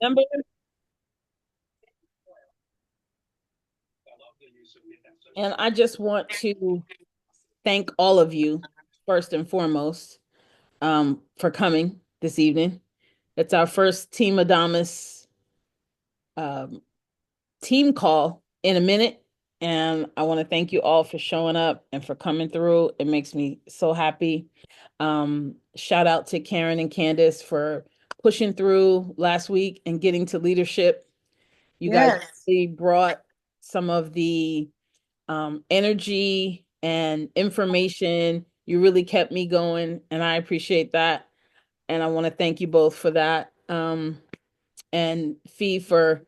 Remember? And I just want to thank all of you, first and foremost, for coming this evening. It's our first Team Adamas um, team call in a minute. And I want to thank you all for showing up and for coming through. It makes me so happy. Shout out to Karen and Candace for pushing through last week and getting to leadership. You guys Yes. really brought some of the energy and information. You really kept me going, and I appreciate that. And I want to thank you both for that. And Fee for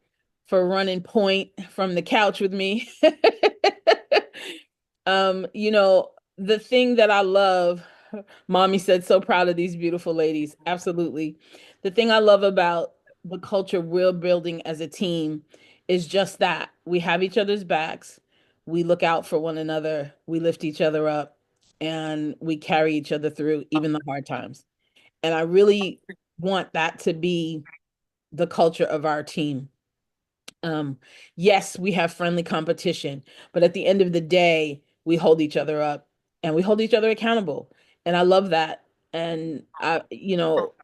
running point from the couch with me. You know, the thing that I love, Mommy said, so proud of these beautiful ladies. Absolutely. The thing I love about the culture we're building as a team is just that we have each other's backs, we look out for one another, we lift each other up, and we carry each other through even the hard times. And I really want that to be the culture of our team. Um, yes, we have friendly competition, but at the end of the day, we hold each other up and we hold each other accountable. And I love that. And I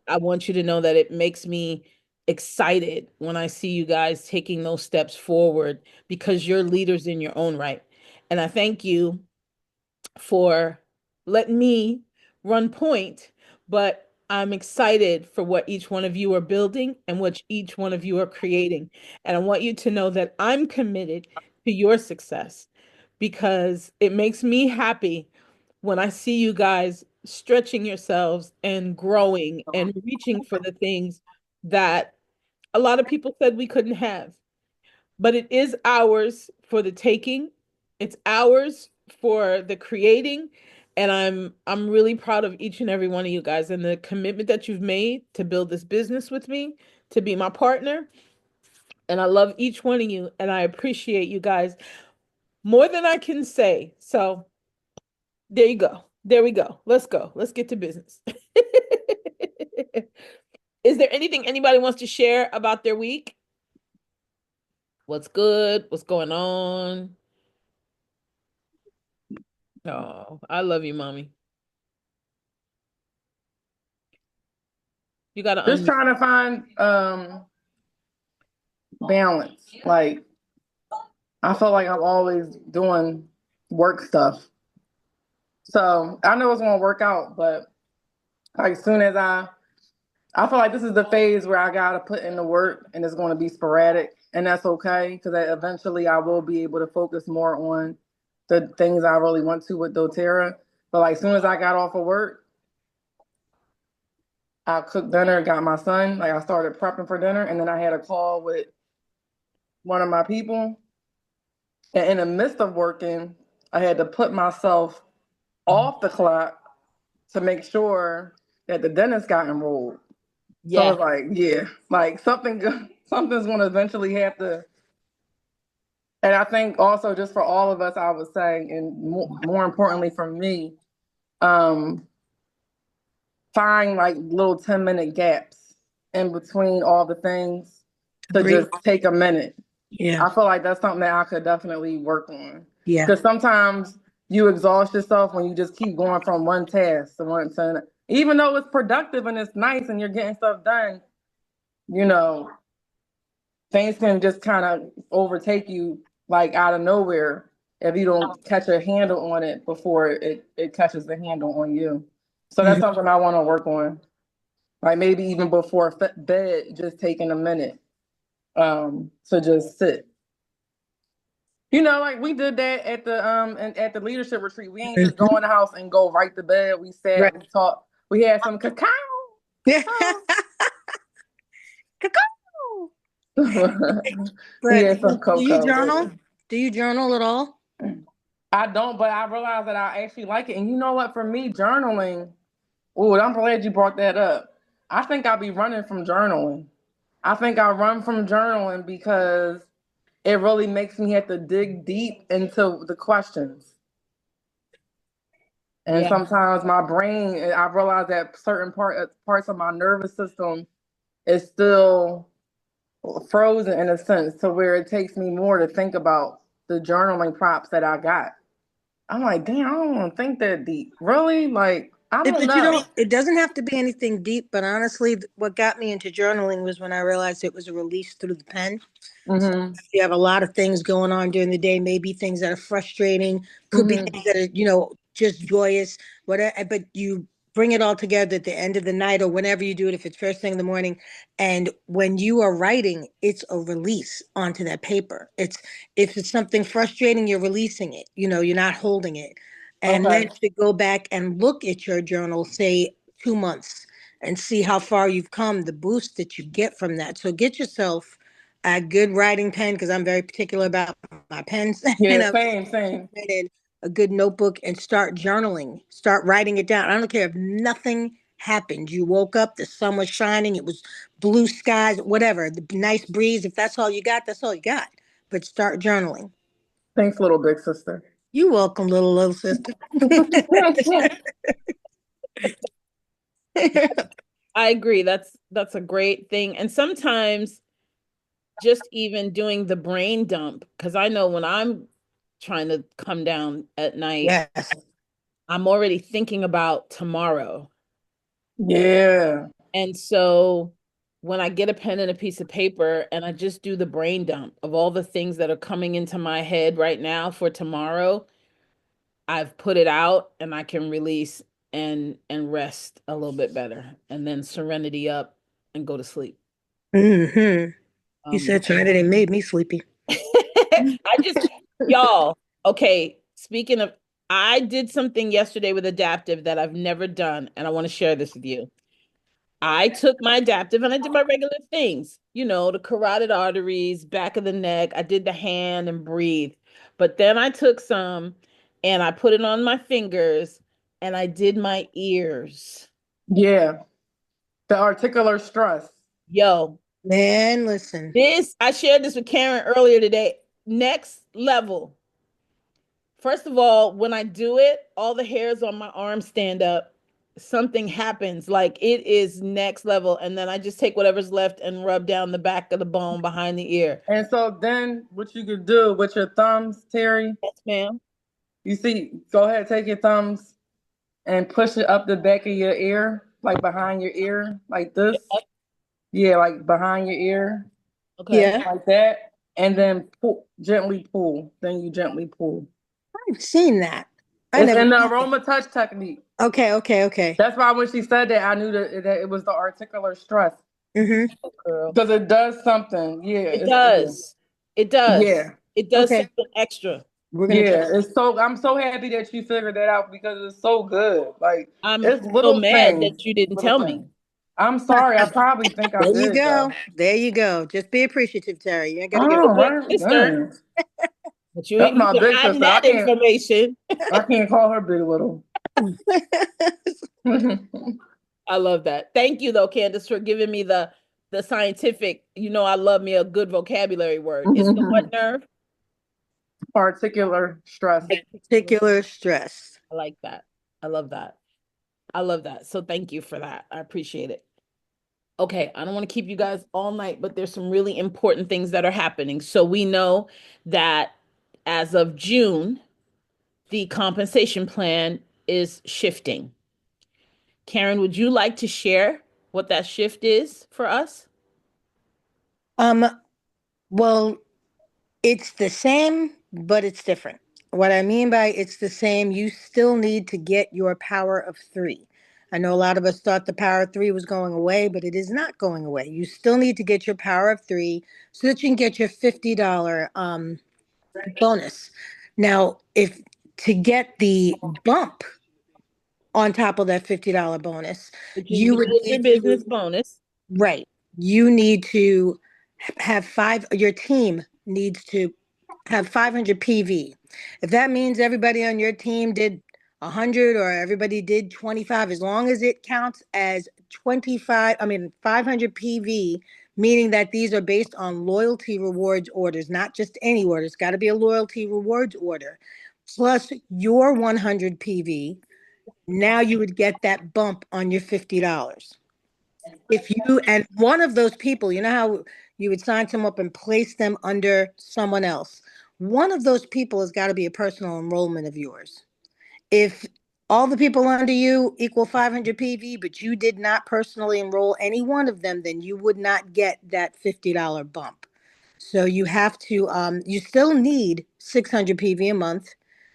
want you to know that it makes me excited when I see you guys taking those steps forward because you're leaders in your own right. And I thank you for letting me run point, but I'm excited for what each one of you are building and what each one of you are creating. And I want you to know that I'm committed to your success because it makes me happy when I see you guys stretching yourselves and growing and reaching for the things that a lot of people said we couldn't have, but it is ours for the taking. It's ours for the creating. And I'm really proud of each and every one of you guys and the commitment that you've made to build this business with me, to be my partner. And I love each one of you and I appreciate you guys more than I can say. So there you go. There we go. Let's go. Let's get to business. Is there anything anybody wants to share about their week? What's good? What's going on? Oh, I love you, mommy. You gotta Just unmute. trying to find balance. Like I feel like I'm always doing work stuff. So I know it's gonna work out, but like soon as I feel like this is the phase where I gotta put in the work and it's gonna be sporadic. And that's okay because eventually I will be able to focus more on the things I really want to with doTERRA. But like soon as I got off of work, I cooked dinner, got my son, like I started prepping for dinner, and then I had a call with one of my people. And in the midst of working, I had to put myself off the clock to make sure that the dentist got enrolled. So Yeah. it's like, yeah, like something's gonna eventually have to. And I think also just for all of us, I was saying, and more importantly for me, um, find like little 10-minute gaps in between all the things to Agree. just take a minute. Yeah. I feel like that's something that I could definitely work on. Yeah. Because sometimes you exhaust yourself when you just keep going from one task to one to even though it's productive and it's nice and you're getting stuff done, you know, things can just kind of overtake you like out of nowhere if you don't catch a handle on it before it catches the handle on you. So that's Mhm. something I want to work on. Like maybe even before bed, just taking a minute to just sit. You know, like we did that at the leadership retreat. We ain't just go Mhm. in the house and go right to bed. We Right. sat, we talked, we had some cacao. Yeah. We But had some do you cocoa, journal? baby. Do you journal at all? I don't, but I realized that I actually like it. And you know what? For me, journaling. Oh, I'm glad you brought that up. I think I'll be running from journaling. I think I run from journaling because it really makes me have to dig deep into the questions. And Yeah. sometimes my brain, I realize that certain parts of my nervous system is still frozen in a sense to where it takes me more to think about the journaling prompts that I got. I'm like, damn, I don't want to think that deep. Really? Like, I don't But you know. don't, it doesn't have to be anything deep, but honestly, what got me into journaling was when I realized it was a release through the pen. So Mm-hmm. you have a lot of things going on during the day, maybe things that are frustrating, could be Mm-hmm. things that are, just joyous, whatever, but you bring it all together at the end of the night or whenever you do it, if it's first thing in the morning. And when you are writing, it's a release onto that paper. It's if it's something frustrating, you're releasing it, you're not holding it. And then Okay. to go back and look at your journal, say 2 months, and see how far you've come, the boost that you get from that. So get yourself a good writing pen because I'm very particular about my pens and Yeah, I'm same, same. in a good notebook and start journaling. Start writing it down. I don't care if nothing happened. You woke up, the sun was shining, it was blue skies, whatever, the nice breeze. If that's all you got, that's all you got. But start journaling. Thanks, little big sister. You're welcome, little sister. I agree. That's a great thing. And sometimes just even doing the brain dump, because I know when I'm trying to come down at night, Yes. I'm already thinking about tomorrow. Yeah. And so when I get a pen and a piece of paper and I just do the brain dump of all the things that are coming into my head right now for tomorrow, I've put it out and I can release and rest a little bit better and then serenity up and go to sleep. Mm-hmm. You Um said tonight it made me sleepy. I just y'all, okay, speaking of I did something yesterday with adaptive that I've never done and I want to share this with you. I took my adaptive and I did my regular things, the carotid arteries, back of the neck. I did the hand and breathe. But then I took some and I put it on my fingers and I did my ears. Yeah. The articular stress. Yo, Man, listen. I shared this with Karen earlier today. Next level. First of all, when I do it, all the hairs on my arm stand up. Something happens. Like it is next level. And then I just take whatever's left and rub down the back of the bone behind the ear. And so then what you could do with your thumbs, Terry, Yes, ma'am. you see, go ahead, take your thumbs and push it up the back of your ear, like behind your ear, like this. Yeah, like behind your ear, Okay. Yeah, like that. And then pull, gently pull. Then you gently pull. I've seen that. I It's never. in the aroma touch technique. Okay, okay, okay. That's why when she said that, I knew that it was the articular stress Mm-hmm. Girl. because it does something. Yeah, It it's does. It does. yeah, It does Okay, something extra. we're gonna try. yeah. It's so I'm so happy that you figured that out because it's so good. Like I'm it's so little mad that things, you didn't little tell me. things. I'm sorry. I probably think I There you did go. though. There you go. Just be appreciative, Terry. You ain't gotta get All all. You're a big right, sister, dang. but you That's ain't you my been big hiding sister. I that can't. information. I can't call her big little. I love that. Thank you though, Candace, for giving me the scientific. I love me a good vocabulary word. It's the what nerve? Particular stress. Particular stress. I like that. I love that. I love that. So thank you for that. I appreciate it. Okay, I don't want to keep you guys all night, but there's some really important things that are happening. So we know that as of June, the compensation plan is shifting. Karen, would you like to share what that shift is for us? Um, well, it's the same, but it's different. What I mean by it's the same, you still need to get your power of three. I know a lot of us thought the power of three was going away, but it is not going away. You still need to get your power of three so that you can get your $50 bonus. Now, if to get the bump on top of that $50 bonus, Which is you the would build your need to, business bonus. right, you need to have your team needs to have 500 PV. If that means everybody on your team did 100 or everybody did 25, as long as it counts as 500 PV, meaning that these are based on loyalty rewards orders, not just any order. It's got to be a loyalty rewards order. Plus your 100 PV, now you would get that bump on your $50. If you and one of those people, you know how You would sign them up and place them under someone else. One of those people has got to be a personal enrollment of yours. If all the people under you equal 500 PV, but you did not personally enroll any one of them, then you would not get that $50 bump. So you have to, you still need 600 PV a month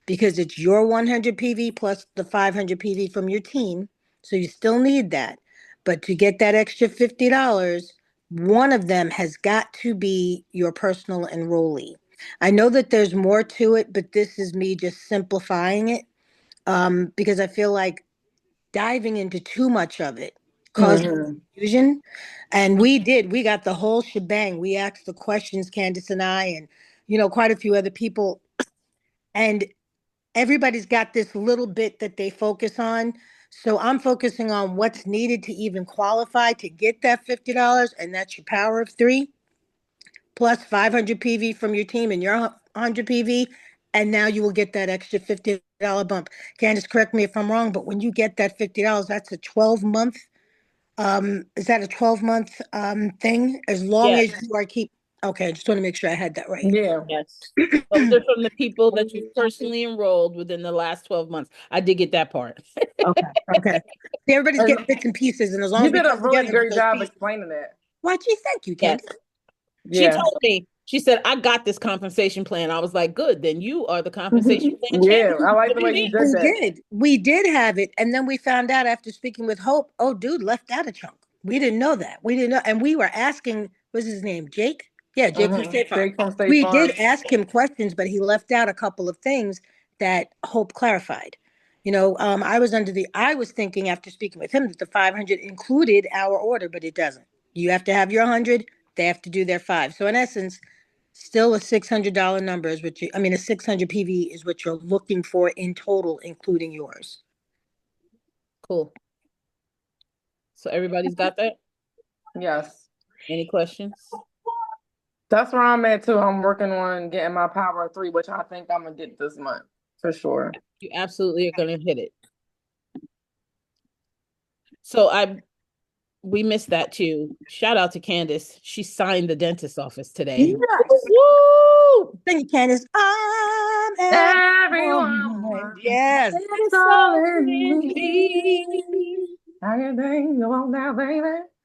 because it's your 100 PV plus the 500 PV from your team. So you still need that. But to get that extra $50, one of them has got to be your personal enrollee. I know that there's more to it, but this is me just simplifying it, because I feel like diving into too much of it causes Mm-hmm. confusion. And we got the whole shebang. We asked the questions, Candace and I, and quite a few other people, and everybody's got this little bit that they focus on. So I'm focusing on what's needed to even qualify to get that $50, and that's your power of three plus 500 PV from your team and your 100 PV. And now you will get that extra $50 bump. Candace, correct me if I'm wrong, but when you get that $50, that's a 12-month. Is that a 12-month thing? As long Yes, as you are keep. Okay, I just want to make sure I had that right. Yeah. yes. Those are from the people that you personally enrolled within the last 12 months. I did get that part. Okay, okay. See, everybody's And getting bits and pieces, and as long you as we did a come really together with great those job pieces. explaining that. Why, gee, thank you, Yes. Candace. She Yeah. told me, she said, I got this compensation plan. I was like, good, then you are the compensation plan Yeah. champion. I like What the do you way you need? did that. We did have it, and then we found out after speaking with Hope, oh, dude left out a chunk. We didn't know that. We didn't know, and we were asking, what's his name, Jake? Yeah, Jake from State Farm. Jake from State We did Farm. ask him questions, but he left out a couple of things that Hope clarified. I was thinking after speaking with him that the 500 included our order, but it doesn't. You have to have your 100. They have to do their five. So in essence, still a $600 number is what you, I mean, a 600 PV is what you're looking for in total, including yours. Cool. So everybody's got that? Yes. Any questions? That's where I'm at too. I'm working on getting my power of three, which I think I'm gonna get this month for sure. You absolutely are going to hit it. So we missed that too. Shout out to Candace. She signed the dentist's office today. Yes. Woo! Thank you, Candace. I'm Everyone everyone. wants Yes. it's It's all all in in me. me. I can think you on now, baby.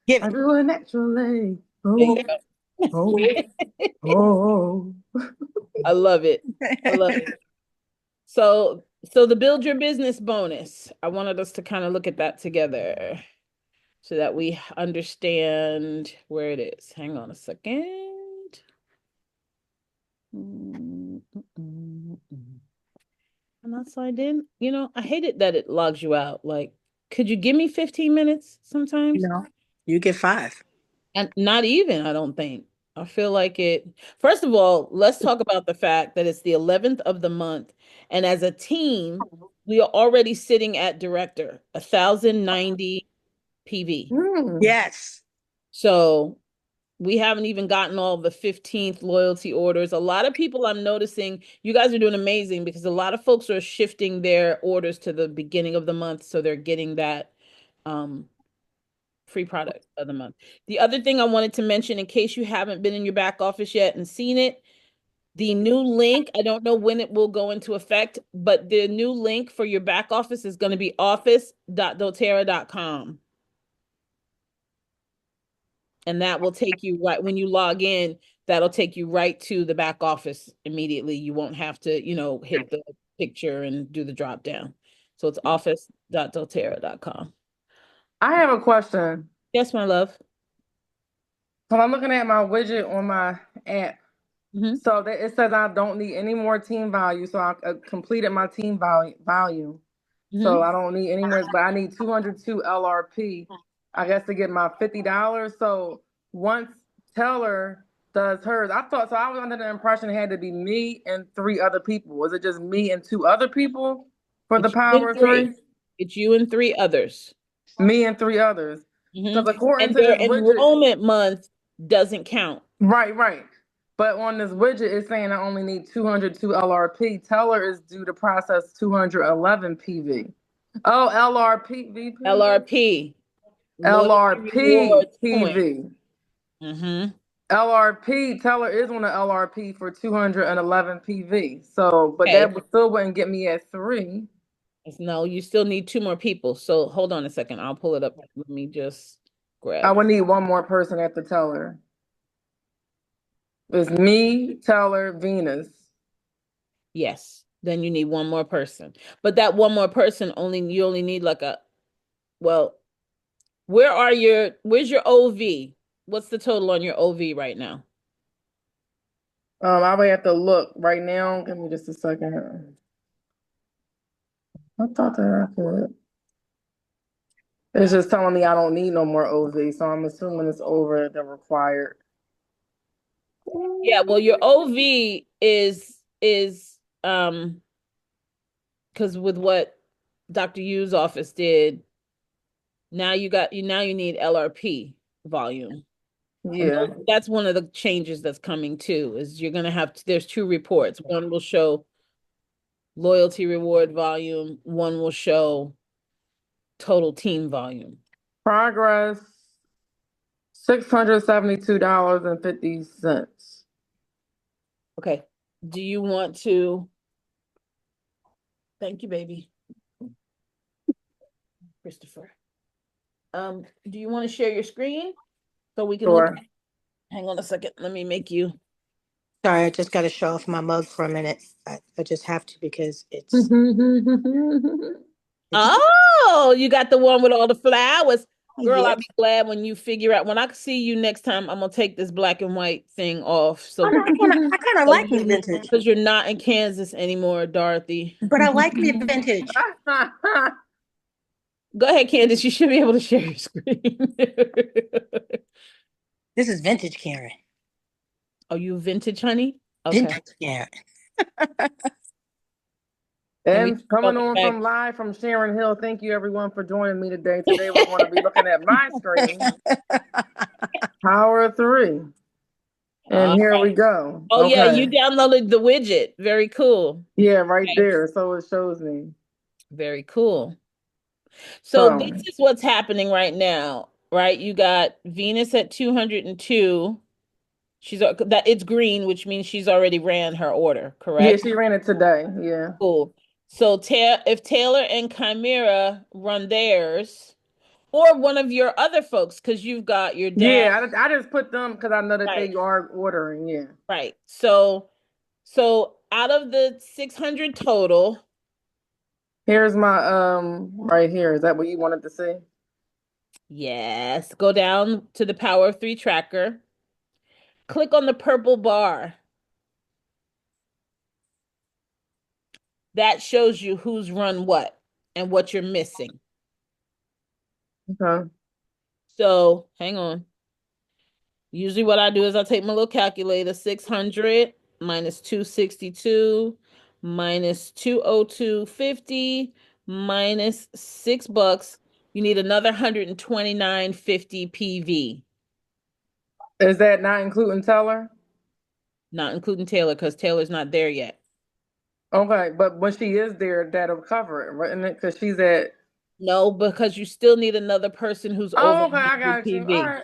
Give I it. do it naturally. There you Oh, oh, oh. I love it. I love it. So the build your business bonus. I wanted us to kind of look at that together so that we understand where it is. Hang on a second. I'm not signed in. I hate it that it logs you out. Like, could you give me 15 minutes sometimes? No, you get five. And not even, I don't think. I feel like it. First of all, let's talk about the fact that it's the 11th of the month. And as a team, we are already sitting at director, 1,090 PV. Mm. Yes. So we haven't even gotten all the 15th loyalty orders. A lot of people I'm noticing, you guys are doing amazing because a lot of folks are shifting their orders to the beginning of the month. So they're getting that um, free product of the month. The other thing I wanted to mention, in case you haven't been in your back office yet and seen it, the new link, I don't know when it will go into effect, but the new link for your back office is going to be office.doterra.com. And that will take you right when you log in, that'll take you right to the back office immediately. You won't have to, hit the picture and do the drop down. So it's office.doterra.com. I have a question. Yes, my love. So I'm looking at my widget on my app. Mm-hmm. So that it says I don't need any more team value. So I completed my team value. So Mm-hmm. I don't need any more, but I need 202 LRP, I guess, to get my $50. So once Teller does hers, I thought, so I was under the impression it had to be me and three other people. Was it just me and two other people for the It's you power and of three? three. It's you and three others. Me and three others. Mm-hmm. Because according And to their this widget, enrollment month doesn't count. right. But on this widget, it's saying I only need 202 LRP. Teller is due to process 211 PV. Oh, LRP, VP? LRP, loyalty LRP rewards point. PV. Mm-hmm. LRP, Teller is on the LRP for 211 PV. So, but Okay. that still wouldn't get me at 3. No, you still need two more people. So hold on a second. I'll pull it up. Let me just I grab. would need one more person at the Teller. It's me, Teller, Venus. Yes. Then you need one more person. But that one more person you only need like a well, where's your OV? What's the total on your OV right now? I would have to look right now. Give me just a second. I thought that I could. It's just telling me I don't need no more OV, so I'm assuming it's over the required. Yeah, well, your OV is because with what Dr. Yu's office did, now you need LRP volume. And Yeah. that's one of the changes that's coming too, is you're gonna have there's two reports. One will show loyalty reward volume, one will show total team volume. Progress, $672.50. Okay. Do you want to thank you, baby, Christopher? Do you want to share your screen so we can look? Sure. Hang on a second. Let me make you. Sorry, I just got to show off my mug for a minute. I just have to because it's Oh, you got the one with all the flowers. Girl, I'll yes. be glad when you figure out when I see you next time. I'm gonna take this black and white thing off. Oh no, I kind of like me vintage, Because you're not in Kansas anymore, Dorothy. but I like me vintage. Go ahead, Candace. You should be able to share your screen. This is vintage Karen. Are you vintage, honey? Okay. Vintage Karen. Let me And go coming on back. from live from Sharon Hill, thank you everyone for joining me today. Today we're going to be looking at my screen, Power of 3. And Uh, here we go. oh yeah, Okay. you downloaded the widget. Very cool. Yeah, right Okay. there. So it shows me. Very cool. So this So, is what's happening right now, right? You got Venus at 202. That it's green, which means she's already ran her order, yeah, correct? she ran it today. Yeah. Cool. So if Taylor and Chimera run theirs, or one of your other folks, because you've got your dad, Yeah, I just put them because I know that right? they are ordering. Yeah. Right. So out of the 600 total, Here's my right here. Is that what you wanted to see? yes, go down to the Power of Three tracker. Click on the purple bar. That shows you who's run what and what you're missing. Okay. So hang on. Usually what I do is I take my little calculator, 600 minus 262 minus 202.50 minus $6. You need another 129.50 PV, Is that not including Teller? not including Taylor because Taylor's not there yet. Okay, but when she is there, that'll cover it, right? Because she's at. No, because you still need another person who's over Oh, okay, I 100 got you. All PV. right.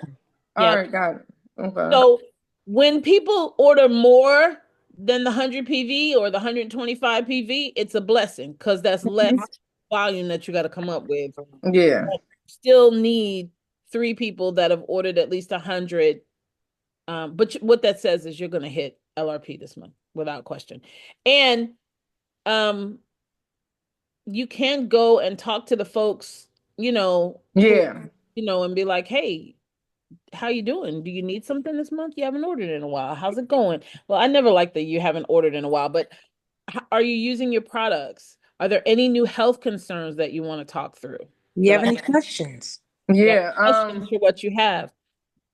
All Yep. right, got it. Okay. So when people order more than the 100 PV or the 125 PV, it's a blessing because that's less volume that you got to come up with. Yeah. Still need three people that have ordered at least 100. But what that says is you're going to hit LRP this month without question. And um, you can go and talk to the folks, who, Yeah. and be like, hey, how you doing? Do you need something this month? You haven't ordered in a while. How's it going? Well, I never like that you haven't ordered in a while, but are you using your products? Are there any new health concerns that you want to talk through? You That have any questions? yeah, Yeah. questions for what you have.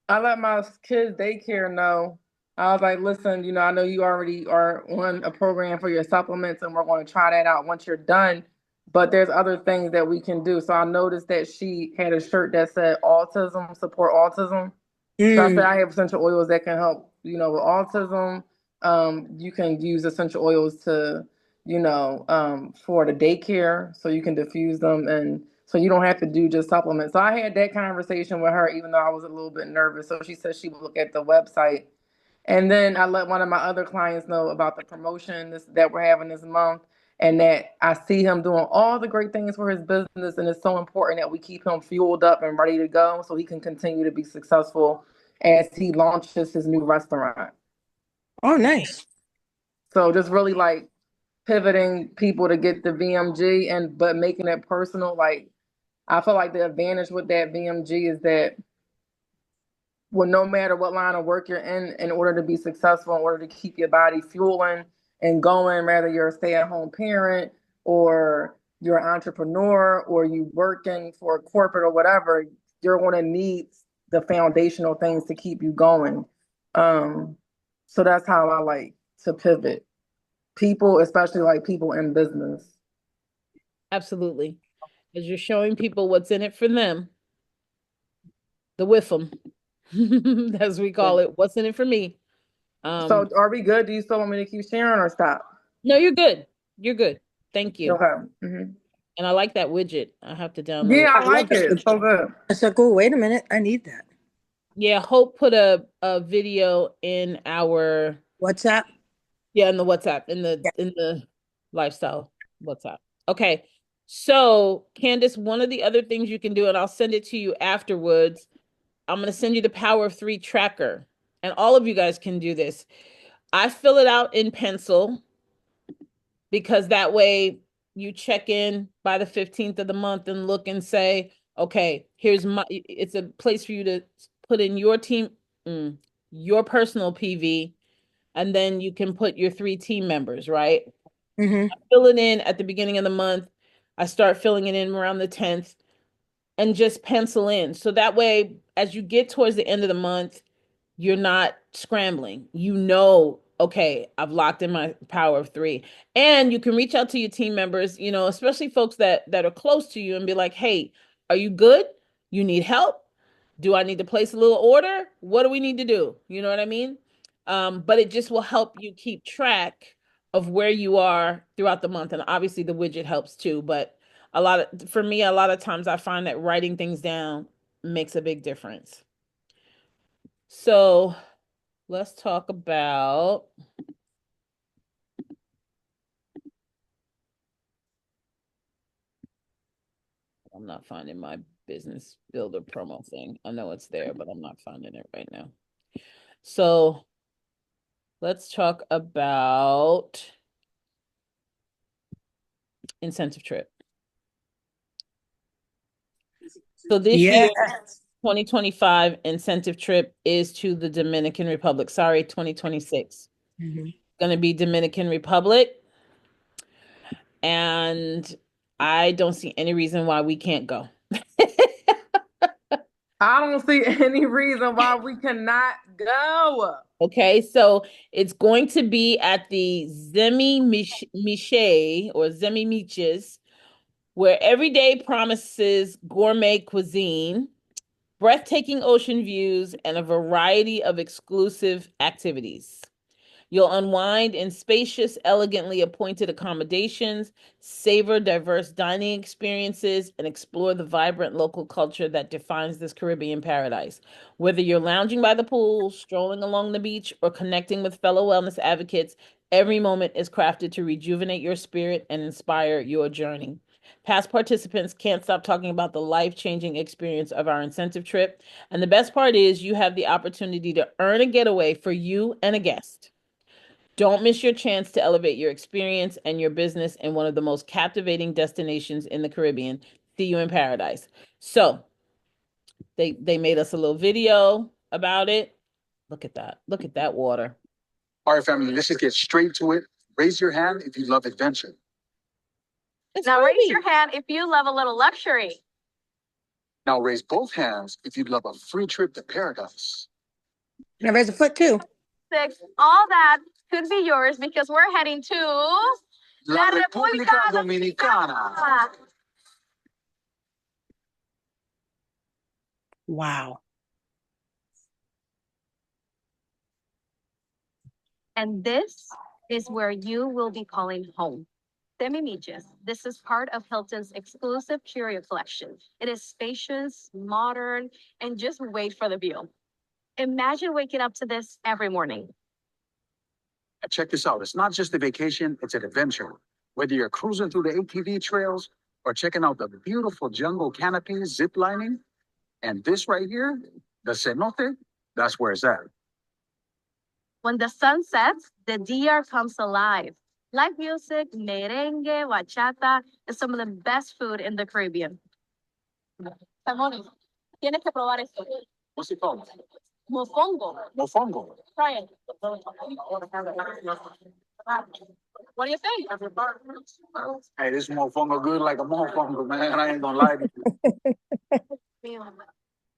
I let my kids daycare know. I was like, listen, I know you already are on a program for your supplements, and we're going to try that out once you're done. But there's other things that we can do. So I noticed that she had a shirt that said autism, support autism. So I said, Mm. I have essential oils that can help, with autism. You can use essential oils to, for the daycare, so you can diffuse them. And So you don't have to do just supplements. So I had that conversation with her, even though I was a little bit nervous. So she said she would look at the website. And then I let one of my other clients know about the promotion that we're having this month, and that I see him doing all the great things for his business. And it's so important that we keep him fueled up and ready to go so he can continue to be successful as he launches his new restaurant. Oh, nice. So just really like pivoting people to get the VMG and but making it personal. Like I feel like the advantage with that VMG is that, well, no matter what line of work you're in order to be successful, in order to keep your body fueling and going, whether you're a stay-at-home parent or you're an entrepreneur or you working for a corporate or whatever, you're going to need the foundational things to keep you going. Um, so that's how I like to pivot people, especially like people in business. Absolutely. As you're showing people what's in it for them, the with them, as we call it, what's in it for me. So Um, are we good? Do you still want me to keep sharing or stop? no, you're good. You're good. Thank you. Okay. Hmm. And I like that widget. I have to download Yeah, it. I I love like this it. It's so picture. good. I said, "Oh, wait a minute. I need that." Yeah, Hope put a video in our WhatsApp. yeah, in the WhatsApp, Yeah. in the lifestyle WhatsApp. Okay. So, Candace, one of the other things you can do, and I'll send it to you afterwards. I'm going to send you the Power of Three tracker, and all of you guys can do this. I fill it out in pencil because that way you check in by the 15th of the month and look and say, okay, here's my, it's a place for you to put in your team, your personal PV, and then you can put your three team members, right? Mm-hmm. Fill it in at the beginning of the month. I start filling it in around the 10th and just pencil in. So that way, as you get towards the end of the month, you're not scrambling. You know, okay, I've locked in my power of three. And you can reach out to your team members, you know, especially folks that are close to you and be like, hey, are you good? You need help? Do I need to place a little order? What do we need to do? You know what I mean? But it just will help you keep track of where you are throughout the month. And obviously the widget helps too. But for me, a lot of times I find that writing things down makes a big difference. So let's talk about, I'm not finding my business builder promo thing. I know it's there, but I'm not finding it right now. So let's talk about incentive trip. So this Yeah. year, 2025 incentive trip is to the Dominican Republic. Sorry, 2026. Mm-hmm. Going to be Dominican Republic. And I don't see any reason why we can't go. I don't see any reason why we cannot go. Okay, so it's going to be at the Miche or Zemi Miches, where every day promises gourmet cuisine, breathtaking ocean views, and a variety of exclusive activities. You'll unwind in spacious, elegantly appointed accommodations, savor diverse dining experiences, and explore the vibrant local culture that defines this Caribbean paradise. Whether you're lounging by the pool, strolling along the beach, or connecting with fellow wellness advocates, every moment is crafted to rejuvenate your spirit and inspire your journey. Past participants can't stop talking about the life-changing experience of our incentive trip. And the best part is you have the opportunity to earn a getaway for you and a guest. Don't miss your chance to elevate your experience and your business in one of the most captivating destinations in the Caribbean. See you in paradise. So they made us a little video about it. Look at that. Look at that water. All right, family, let's just get straight to it. Raise your hand if you love adventure. Now Raise your hand if you love a little luxury. Now raise both hands if you'd love a free trip to paradise. Now raise a foot too. Six, all that could be yours because we're heading to La República Dominicana. Wow. And this is where you will be calling home. Semimiches. This is part of Hilton's exclusive curio collection. It is spacious, modern, and just wait for the view. Imagine waking up to this every morning. Check this out. It's not just a vacation, it's an adventure. Whether you're cruising through the ATV trails or checking out the beautiful jungle canopies, zip lining, and this right here, the cenote, that's where it's at. When the sun sets, the DR comes alive. Live music, merengue, bachata, is some of the best food in the Caribbean. Salmón, tienes que probar esto. What's it called? Mofongo. Mofongo. Try it. What do you think? Hey, this mofongo good like a mofongo, man. I ain't gonna lie to you.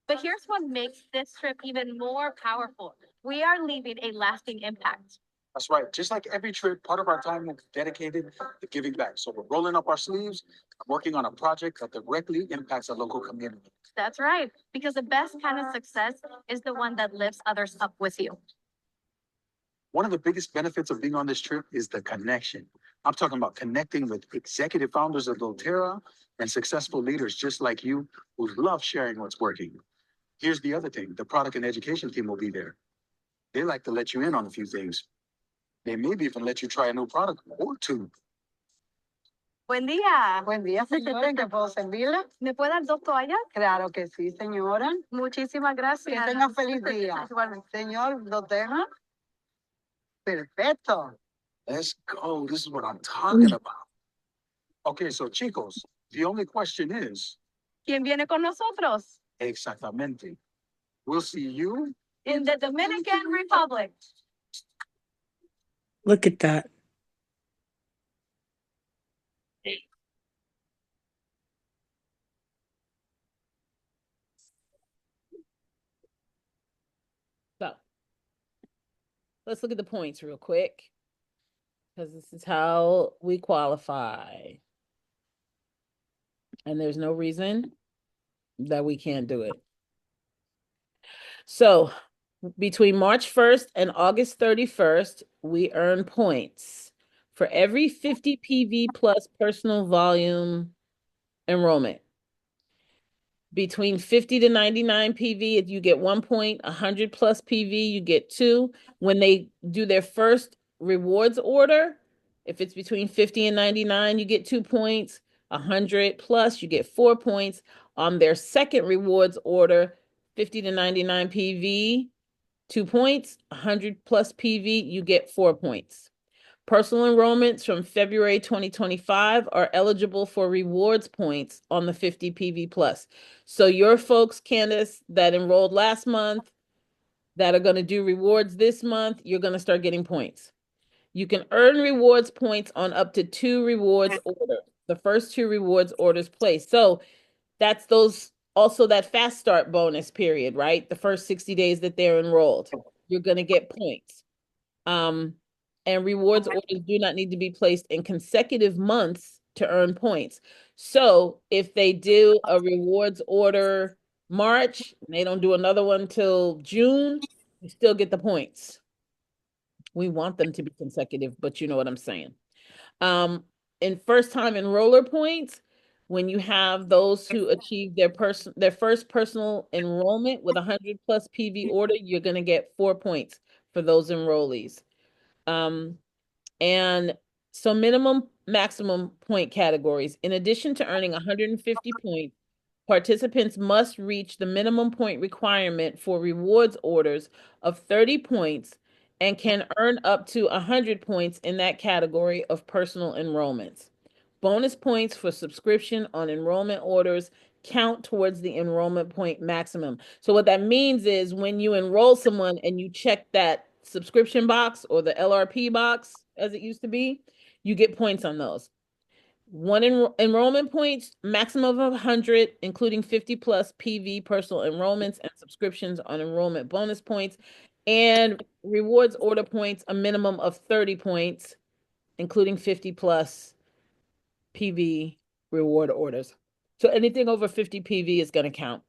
But here's what makes this trip even more powerful. We are leaving a lasting impact. That's right. Just like every trip, part of our time will be dedicated to giving back. So we're rolling up our sleeves, working on a project that directly impacts a local community. That's right. Because the best kind of success is the one that lifts others up with you. One of the biggest benefits of being on this trip is the connection. I'm talking about connecting with executive founders of doTERRA and successful leaders just like you who love sharing what's working. Here's the other thing. The product and education team will be there. They like to let you in on a few things. They maybe even let you try a new product or two. Buen día. Buen día, señora. ¿En qué puedo servirle? ¿Me puede dar 2 toallas? Claro que sí, señora. Muchísimas Que gracias. tenga feliz día. Igualmente. Señor doTERRA. Perfecto. Let's go. This is what I'm talking about. Okay, so chicos, the only question is, ¿Quién viene con nosotros? exactamente. We'll see you In the Dominican Republic. Look at that. So let's look at the points real quick, because this is how we qualify. And there's no reason that we can't do it. So between March 1st and August 31st, we earn points for every 50 PV plus personal volume enrollment. Between 50 to 99 PV, if you get 1 point, 100 plus PV, you get 2. When they do their first rewards order, if it's between 50 and 99, you get 2 points. 100 plus, you get 4 points. On their second rewards order, 50 to 99 PV, 2 points. 100 plus PV, you get 4 points. Personal enrollments from February 2025 are eligible for rewards points on the 50 PV plus. So your folks, Candace, that enrolled last month, that are going to do rewards this month, you're going to start getting points. You can earn rewards points on up to 2 rewards orders. The first 2 rewards orders placed. So that's also that fast start bonus period, right? The first 60 days that they're enrolled, you're going to get points. And rewards orders do not need to be placed in consecutive months to earn points. So if they do a rewards order March, and they don't do another one till June, you still get the points. We want them to be consecutive, but you know what I'm saying. In first time enroller points, when you have those who achieve their first personal enrollment with 100 plus PV order, you're going to get 4 points for those enrollees. And so minimum, maximum point categories. In addition to earning 150 points, participants must reach the minimum point requirement for rewards orders of 30 points and can earn up to 100 points in that category of personal enrollments. Bonus points for subscription on enrollment orders count towards the enrollment point maximum. So what that means is when you enroll someone and you check that subscription box or the LRP box, as it used to be, you get points on those. One enrollment points, maximum of 100, including 50 plus PV personal enrollments and subscriptions on enrollment bonus points, and rewards order points, a minimum of 30 points, including 50 plus PV reward orders. So anything over 50 PV is going to count.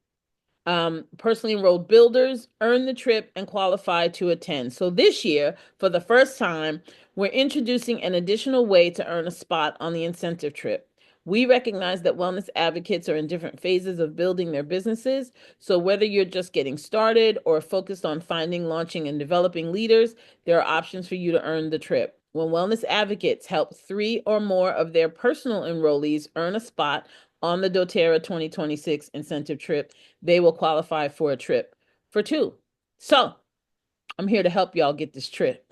Personally enrolled builders earn the trip and qualify to attend. So this year, for the first time, we're introducing an additional way to earn a spot on the incentive trip. We recognize that wellness advocates are in different phases of building their businesses. So whether you're just getting started or focused on finding, launching, and developing leaders, there are options for you to earn the trip. When wellness advocates help 3 or more of their personal enrollees earn a spot on the doTERRA 2026 incentive trip, they will qualify for a trip for 2. So I'm here to help y'all get this trip.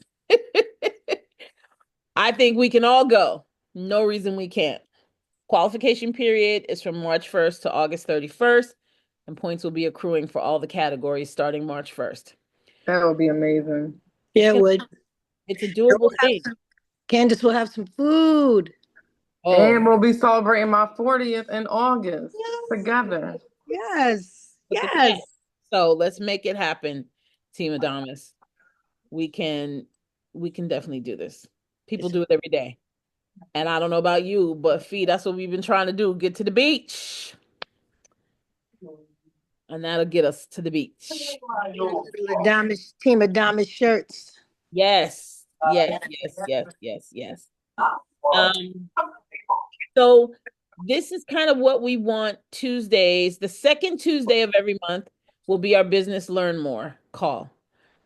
I think we can all go. No reason we can't. Qualification period is from March 1st to August 31st, and points will be accruing for all the categories starting March 1st. That would be amazing. Yeah, it would. It's a doable thing. Candace will have some food. And Oh, we'll be celebrating my 40th in August together. Yes. look at that. Yes. So let's make it happen, Team Adamas. We can definitely do this. People do it every day. And I don't know about you, but Fee, that's what we've been trying to do. Get to the beach. And that'll get us to the beach. Adamas, Team Adamas shirts. Yes. Yes, yes, yes, yes, yes. Um, so this is kind of what we want Tuesdays. The second Tuesday of every month will be our business learn more call.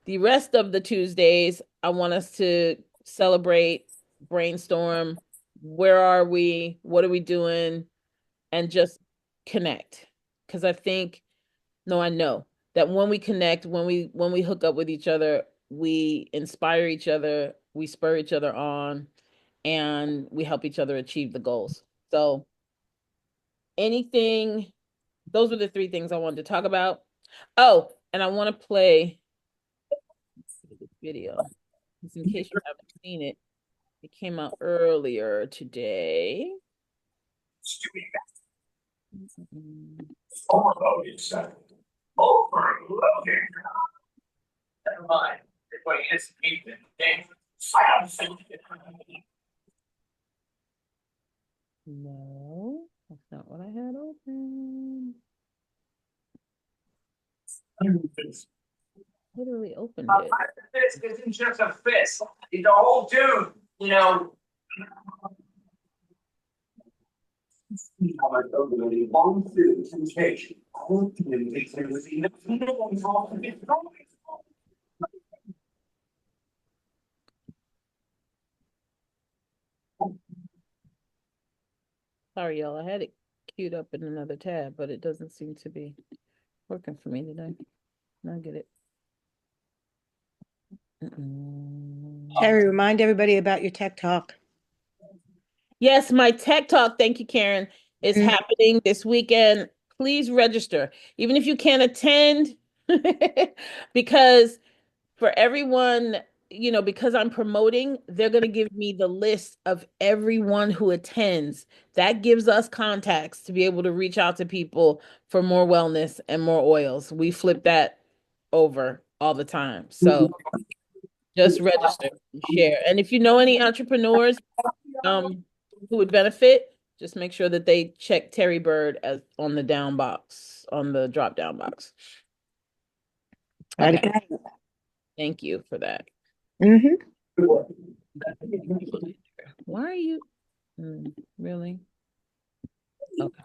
The rest of the Tuesdays, I want us to celebrate, brainstorm, where are we, what are we doing, and just connect. Because I know that when we connect, when we hook up with each other, we inspire each other, we spur each other on, and we help each other achieve the goals. So anything, those were the 3 things I wanted to talk about. Oh, and I want to play this video. Just in case you haven't seen it, it came out earlier today. Overloaded, son. Overloaded. Never mind. Everybody has even. No, that's not what I had open. Literally opened it. Fist isn't just a fist. He's a whole dude, you know. Long through temptation. Sorry, y'all. I had it queued up in another tab, but it doesn't seem to be working for me today. I get it. Terry, remind everybody about your tech talk. Yes, my tech talk, thank you, Karen, is happening this weekend. Please register, even if you can't attend, because for everyone, because I'm promoting, they're going to give me the list of everyone who attends. That gives us contacts to be able to reach out to people for more wellness and more oils. We flip that over all the time. So just register, share. And if you know any entrepreneurs who would benefit, just make sure that they check Terry Bird as on the down box, on the drop down box. Okay. Thank you for that. Why are you really? Okay.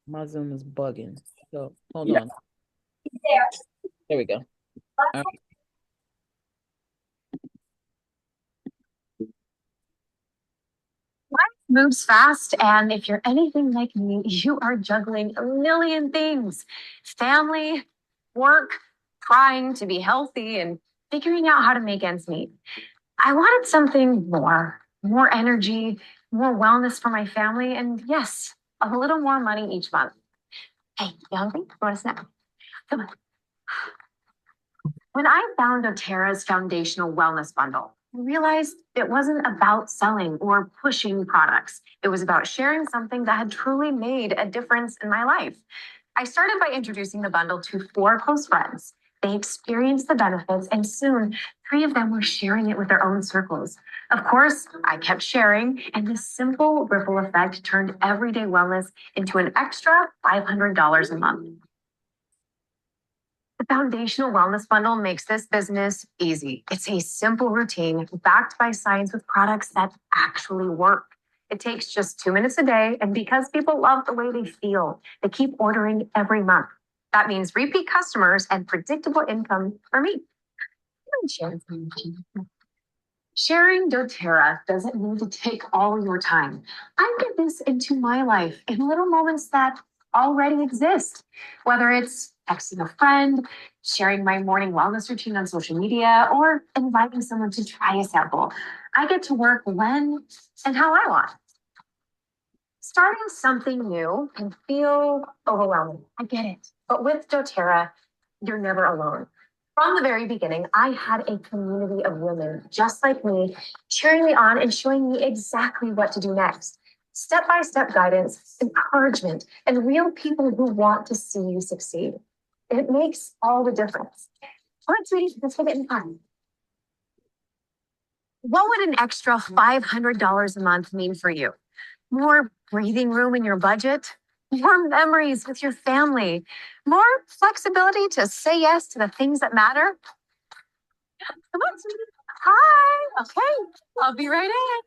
My Zoom is bugging. So hold on. There we go. All right. Life moves fast, and if you're anything like me, you are juggling a million things: family, work, trying to be healthy, and figuring out how to make ends meet. I wanted something more energy, more wellness for my family, and yes, a little more money each month. Hey, you hungry? You want a snack? Come on. When I found doTERRA's foundational wellness bundle, I realized it wasn't about selling or pushing products. It was about sharing something that had truly made a difference in my life. I started by introducing the bundle to 4 close friends. They experienced the benefits, and soon Three of them were sharing it with their own circles. Of course, I kept sharing, and this simple ripple effect turned everyday wellness into an extra $500 a month. The foundational wellness bundle makes this business easy. It's a simple routine backed by science with products that actually work. It takes just 2 minutes a day, and because people love the way they feel, they keep ordering every month. That means repeat customers and predictable income for me. Sharing doTERRA doesn't need to take all your time. I get this into my life in little moments that already exist, whether it's texting a friend, sharing my morning wellness routine on social media, or inviting someone to try a sample. I get to work when and how I want. Starting something new can feel overwhelming. I get it. But with doTERRA, you're never alone. From the very beginning, I had a community of women just like me, cheering me on and showing me exactly what to do next. Step-by-step guidance, encouragement, and real people who want to see you succeed. It makes all the difference. All right, sweetie, let's go get in the car. What would an extra $500 a month mean for you? More breathing room in your budget? More memories with your family? More flexibility to say yes to the things that matter? Come on, sweetie. Hi. Okay, I'll be right in.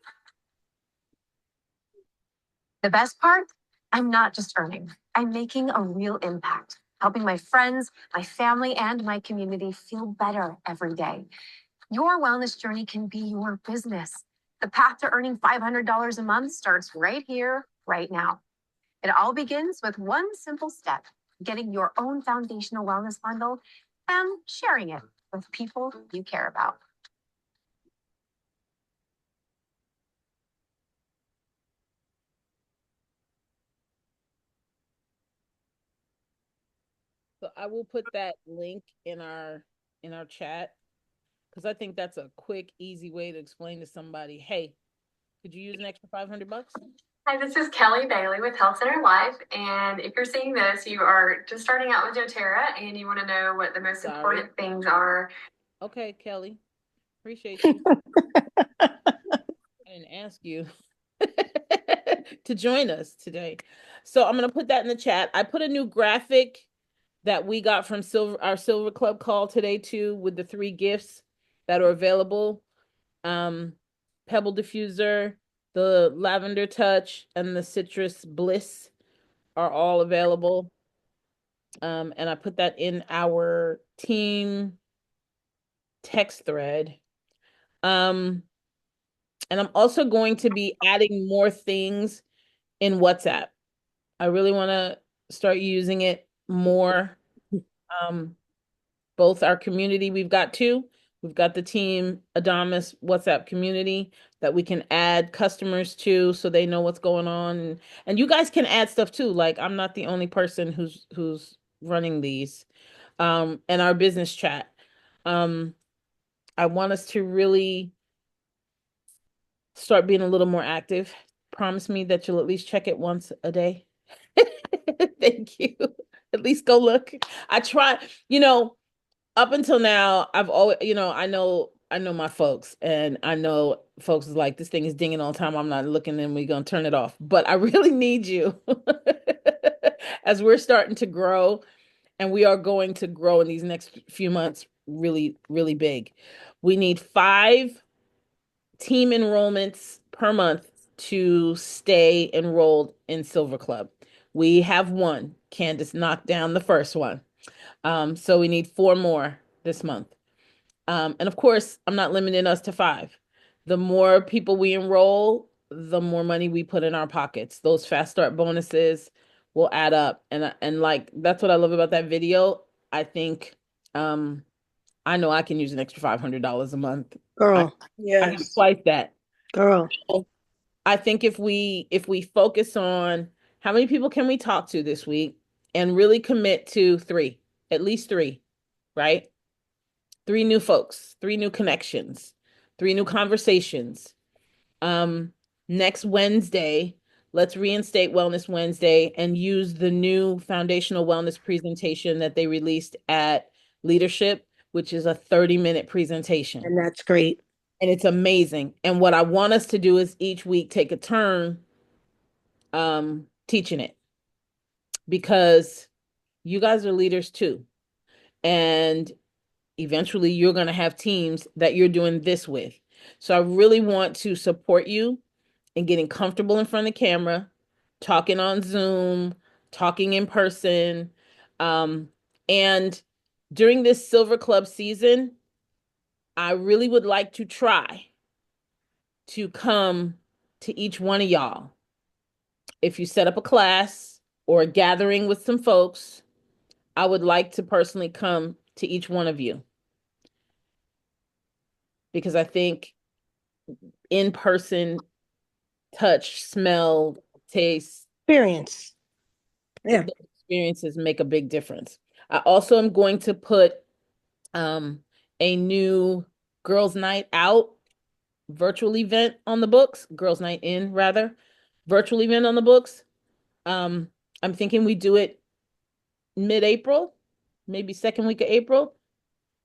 The best part? I'm not just earning. I'm making a real impact, helping my friends, my family, and my community feel better every day. Your wellness journey can be your business. The path to earning $500 a month starts right here, right now. It all begins with one simple step, getting your own foundational wellness bundle and sharing it with people you care about. So I will put that link in our chat because I think that's a quick, easy way to explain to somebody, hey, could you use an extra 500 bucks? Hi, this is Kelly Bailey with Health Center Life. And if you're seeing this, you are just starting out with doTERRA and you want to know what the most important things are. Okay, Kelly. Appreciate you. I didn't ask you to join us today. So I'm going to put that in the chat. I put a new graphic that we got from our Silver Club call today too, with the 3 gifts that are available. Pebble diffuser, the lavender touch, and the citrus bliss are all available. And I put that in our team text thread. And I'm also going to be adding more things in WhatsApp. I really want to start using it more. Both our community, we've got 2. We've got the team Adamas WhatsApp community that we can add customers to so they know what's going on. And you guys can add stuff too. Like I'm not the only person who's running these. And our business chat. Um, I want us to really start being a little more active. Promise me that you'll at least check it once a day. Thank you. At least go look. I try, up until now, I've always, I know my folks, and I know folks is like, this thing is dinging all the time. I'm not looking, and we're gonna turn it off. But I really need you as we're starting to grow, and we are going to grow in these next few months really, really big. We need 5 team enrollments per month to stay enrolled in Silver Club. We have 1. Candace knocked down the first one. So we need 4 more this month. And of course, I'm not limiting us to 5. The more people we enroll, the more money we put in our pockets. Those fast start bonuses will add up. And like that's what I love about that video. I think I know I can use an extra $500 a month. Girl, I have yes. twice that. Girl. I think if we focus on how many people can we talk to this week and really commit to 3, at least 3, right? 3 new folks, 3 new connections, 3 new conversations. Um, Next Wednesday, let's reinstate Wellness Wednesday and use the new foundational wellness presentation that they released at Leadership which is a 30-minute presentation. And that's great. And it's amazing. And what I want us to do is each week take a turn teaching it, because you guys are leaders too. And eventually you're going to have teams that you're doing this with. So I really want to support you in getting comfortable in front of the camera, talking on Zoom, talking in person. And during this Silver Club season, I really would like to try to come to each one of y'all. If you set up a class or a gathering with some folks, I would like to personally come to each one of you, because I think in person touch, smell, taste, Experience. Yeah. the experiences make a big difference. I also am going to put a new girls' night out virtual event on the books, girls' night in rather, virtual event on the books. Um, I'm thinking we do it mid-April, maybe second week of April,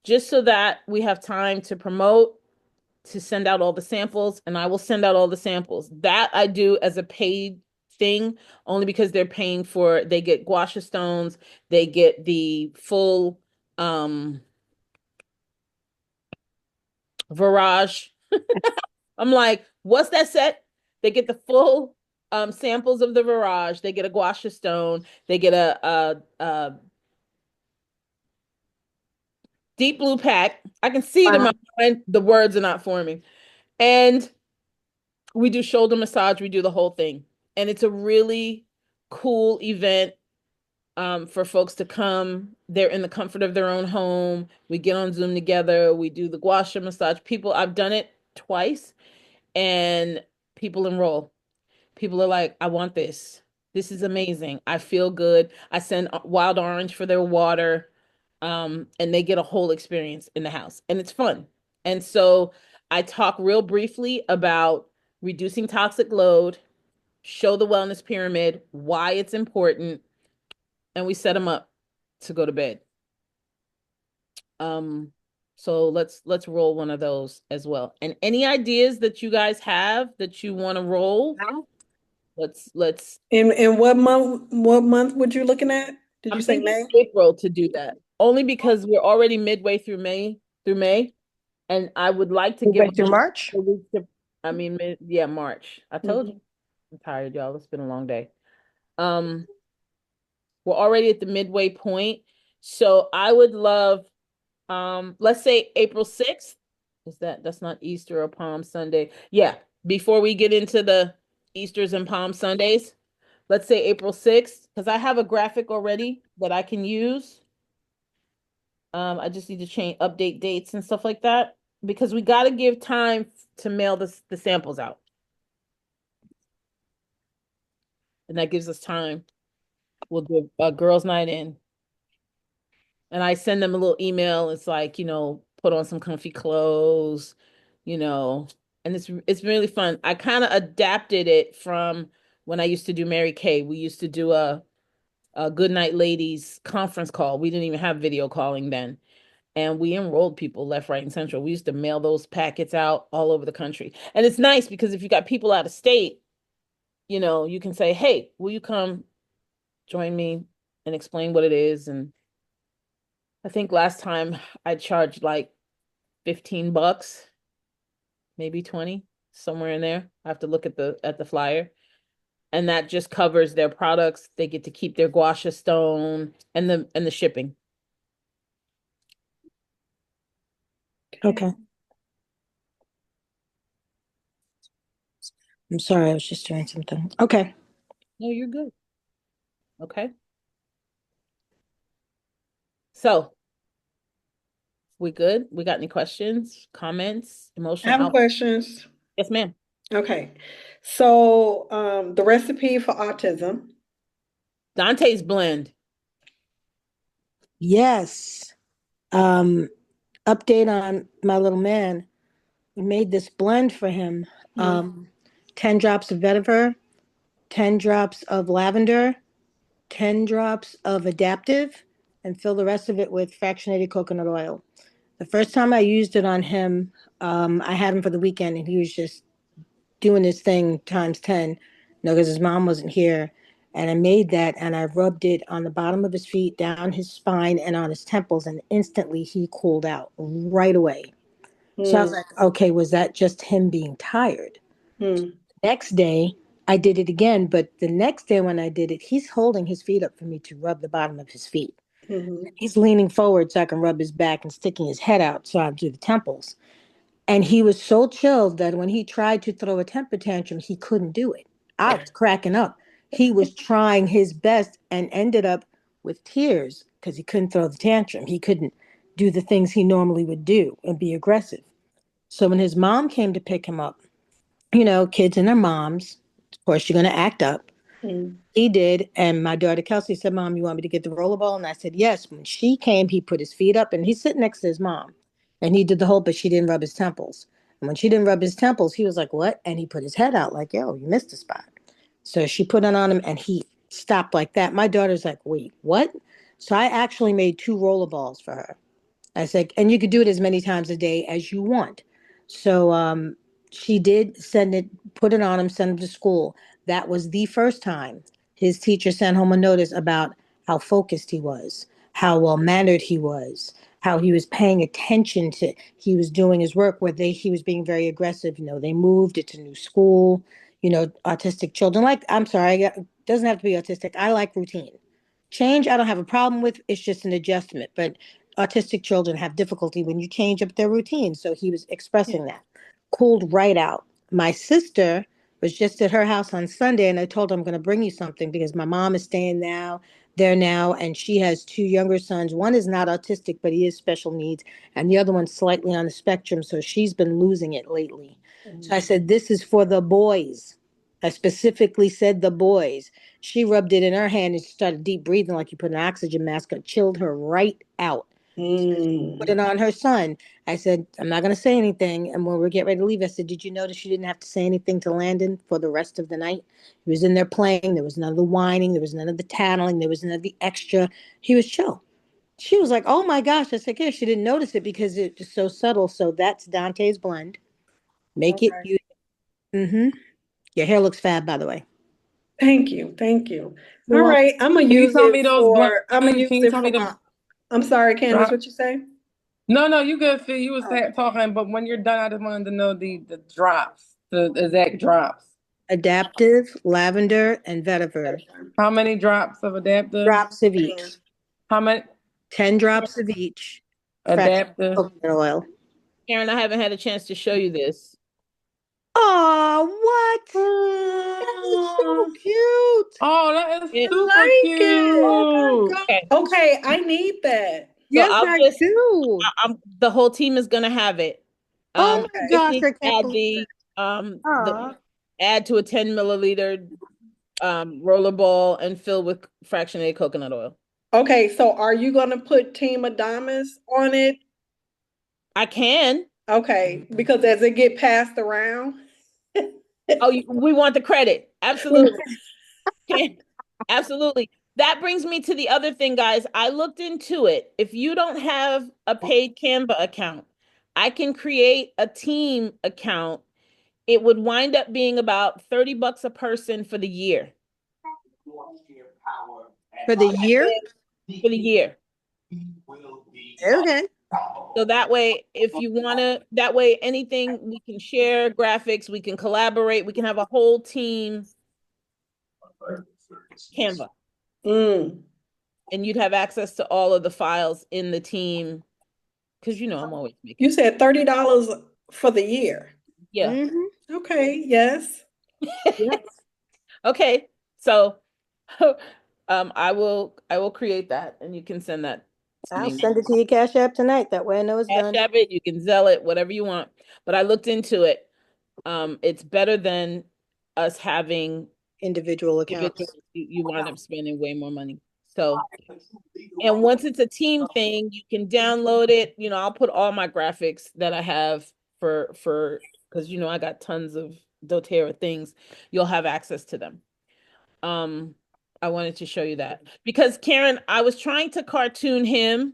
just so that we have time to promote, to send out all the samples, and I will send out all the samples. That I do as a paid thing, only because they're paying for, they get gouache stones, they get the full Virage. I'm like, what's that set? They get the full samples of the Virage, they get a gouache stone, they get a deep blue pack. I can see it in Wow. my mind, the words are not forming. And we do shoulder massage, we do the whole thing. And it's a really cool event for folks to come. They're in the comfort of their own home. We get on Zoom together, we do the gua sha massage. People, I've done it twice, and people enroll. People are like, I want this. This is amazing. I feel good. I send wild orange for their water. And they get a whole experience in the house, and it's fun. And so I talk real briefly about reducing toxic load, show the wellness pyramid, why it's important, and we set them up to go to bed. Um, so let's roll one of those as well. And any ideas that you guys have that you want to roll, let's And what month would you looking at? Did you I'm say thinking May? April to do that. Only because we're already midway through May, and I would like to We give went through March. a week to, I mean, yeah, March. I told Mhm. you I'm tired, y'all. It's been a long day. Um, we're already at the midway point. So I would love, let's say April 6th. That's not Easter or Palm Sunday? Yeah, before we get into the Easters and Palm Sundays, let's say April 6th, because I have a graphic already that I can use. I just need to change, update dates and stuff like that, because we got to give time to mail the samples out. And that gives us time. We'll do a girls' night in. And I send them a little email. It's like, put on some comfy clothes, you know, and it's really fun. I kind of adapted it from when I used to do Mary Kay. We used to do a Good Night Ladies conference call. We didn't even have video calling then. And we enrolled people left, right, and central. We used to mail those packets out all over the country. And it's nice because if you got people out of state, you can say, hey, will you come join me and explain what it is? And I think last time I charged like $15, maybe 20, somewhere in there. I have to look at the flyer. And that just covers their products. They get to keep their gua sha stone and the shipping. Okay. I'm sorry, I was just doing something. Okay. No, you're good. Okay. So we good? We got any questions, comments, I emotional have out? questions. Yes, ma'am. Okay. So, the recipe for autism. Dante's blend. Yes. Um, Update on my little man. We made this blend for him. Mhm. 10 drops of vetiver, 10 drops of lavender, 10 drops of adaptive, and fill the rest of it with fractionated coconut oil. The first time I used it on him, I had him for the weekend and he was just doing his thing times 10, because his mom wasn't here. And I made that and I rubbed it on the bottom of his feet, down his spine, and on his temples. And instantly he cooled out right away. So I was Mm, like, okay, was that just him being tired? mm, Next day, I did it again. But the next day when I did it, he's holding his feet up for me to rub the bottom of his feet. mhm. He's leaning forward so I can rub his back and sticking his head out so I do the temples. And he was so chilled that when he tried to throw a temper tantrum, he couldn't do it. I was cracking up. He was trying his best and ended up with tears because he couldn't throw the tantrum. He couldn't do the things he normally would do and be aggressive. So when his mom came to pick him up, kids and their moms, of course, you're going to act up. Mm, He did. And my daughter Kelsey said, Mom, you want me to get the rollerball? And I said, Yes. When she came, he put his feet up and he's sitting next to his mom. And he did the whole, but she didn't rub his temples. And when she didn't rub his temples, he was like, What? And he put his head out like, Yo, you missed a spot. So she put it on him and he stopped like that. My daughter's like, Wait, what? So I actually made two rollerballs for her. I said, and you could do it as many times a day as you want. So she did send it, put it on him, send him to school. That was the first time his teacher sent home a notice about how focused he was, how well mannered he was, how he was paying attention to, he was doing his work where he was being very aggressive. They moved, it's a new school, autistic children. Like, I'm sorry, doesn't have to be autistic. I like routine. Change, I don't have a problem with. It's just an adjustment. But autistic children have difficulty when you change up their routine. So he was Yeah. expressing that. Cooled right out. My sister was just at her house on Sunday, and I told her I'm going to bring you something because my mom is staying there now, and she has two younger sons. One is not autistic, but he is special needs, and the other one's slightly on the spectrum. So she's been losing it lately. So I said, This is for the boys. I specifically said the boys. She rubbed it in her hand and she started deep breathing like you put an oxygen mask on, chilled her right out. Put mm. it on her son. I said, I'm not going to say anything. And when we get ready to leave, I said, Did you notice you didn't have to say anything to Landon for the rest of the night? He was in there playing. There was none of the whining. There was none of the tattling. There was none of the extra. He was chill. She was like, Oh my gosh. I said, Yeah, she didn't notice it because it's just so subtle. So that's Dante's blend. Make it Okay. you. Mm-hmm. Your hair looks fab, by the way. Thank you. Thank you. You're All welcome. right. I'm gonna Can you use tell it me those for I'm gonna blends? use Can you it tell me for the my I'm sorry, Candace, drop? what you say? No, no, you good, Phil. You was Oh. talking, but when you're done, I just wanted to know the drops, the exact drops. Adaptive, lavender, and vetiver. How many drops of adaptive? Drops of 10. each. How many 10 drops of each. Fraction adaptive? coconut oil. Karen, I haven't had a chance to show you this. Oh, what? That is so Oh, cute. oh, that is It- I super like it. Oh my cute. okay, God. Okay, I need that. so Yes, I'll I just do. the whole team is gonna have it. Oh my Just Okay. gosh, need I to can't add believe it. the Aw. add to a 10 milliliter roller ball and fill with fractionated coconut oil. Okay, so are you gonna put Team Adamas on it? I can. Okay, because as it get passed around. Oh, we want the credit. Absolutely. Okay. Absolutely. That brings me to the other thing, guys. I looked into it. If you don't have a paid Canva account, I can create a team account. It would wind up being about 30 bucks a person for the year. For the year? For the year. Okay. So that way, if you want to, that way, anything we can share graphics, we can collaborate, we can have a whole team Canva, Mm. and you'd have access to all of the files in the team because I'm always You making. said $30 for the year. Yeah. Mm-hmm. Okay, yes. Yes. Okay. So, I will create that, and you can send that to I'll me. send it to your Cash App tonight. That way I know it's Cash done. App it, you can Zelle it, whatever you want. But I looked into it. It's better than us having Individual individuals. accounts. You wind up spending way more money. So, and once it's a team thing, you can download it. I'll put all my graphics that I have for because I got tons of doTERRA things. You'll have access to them. Um, I wanted to show you that because Karen, I was trying to cartoon him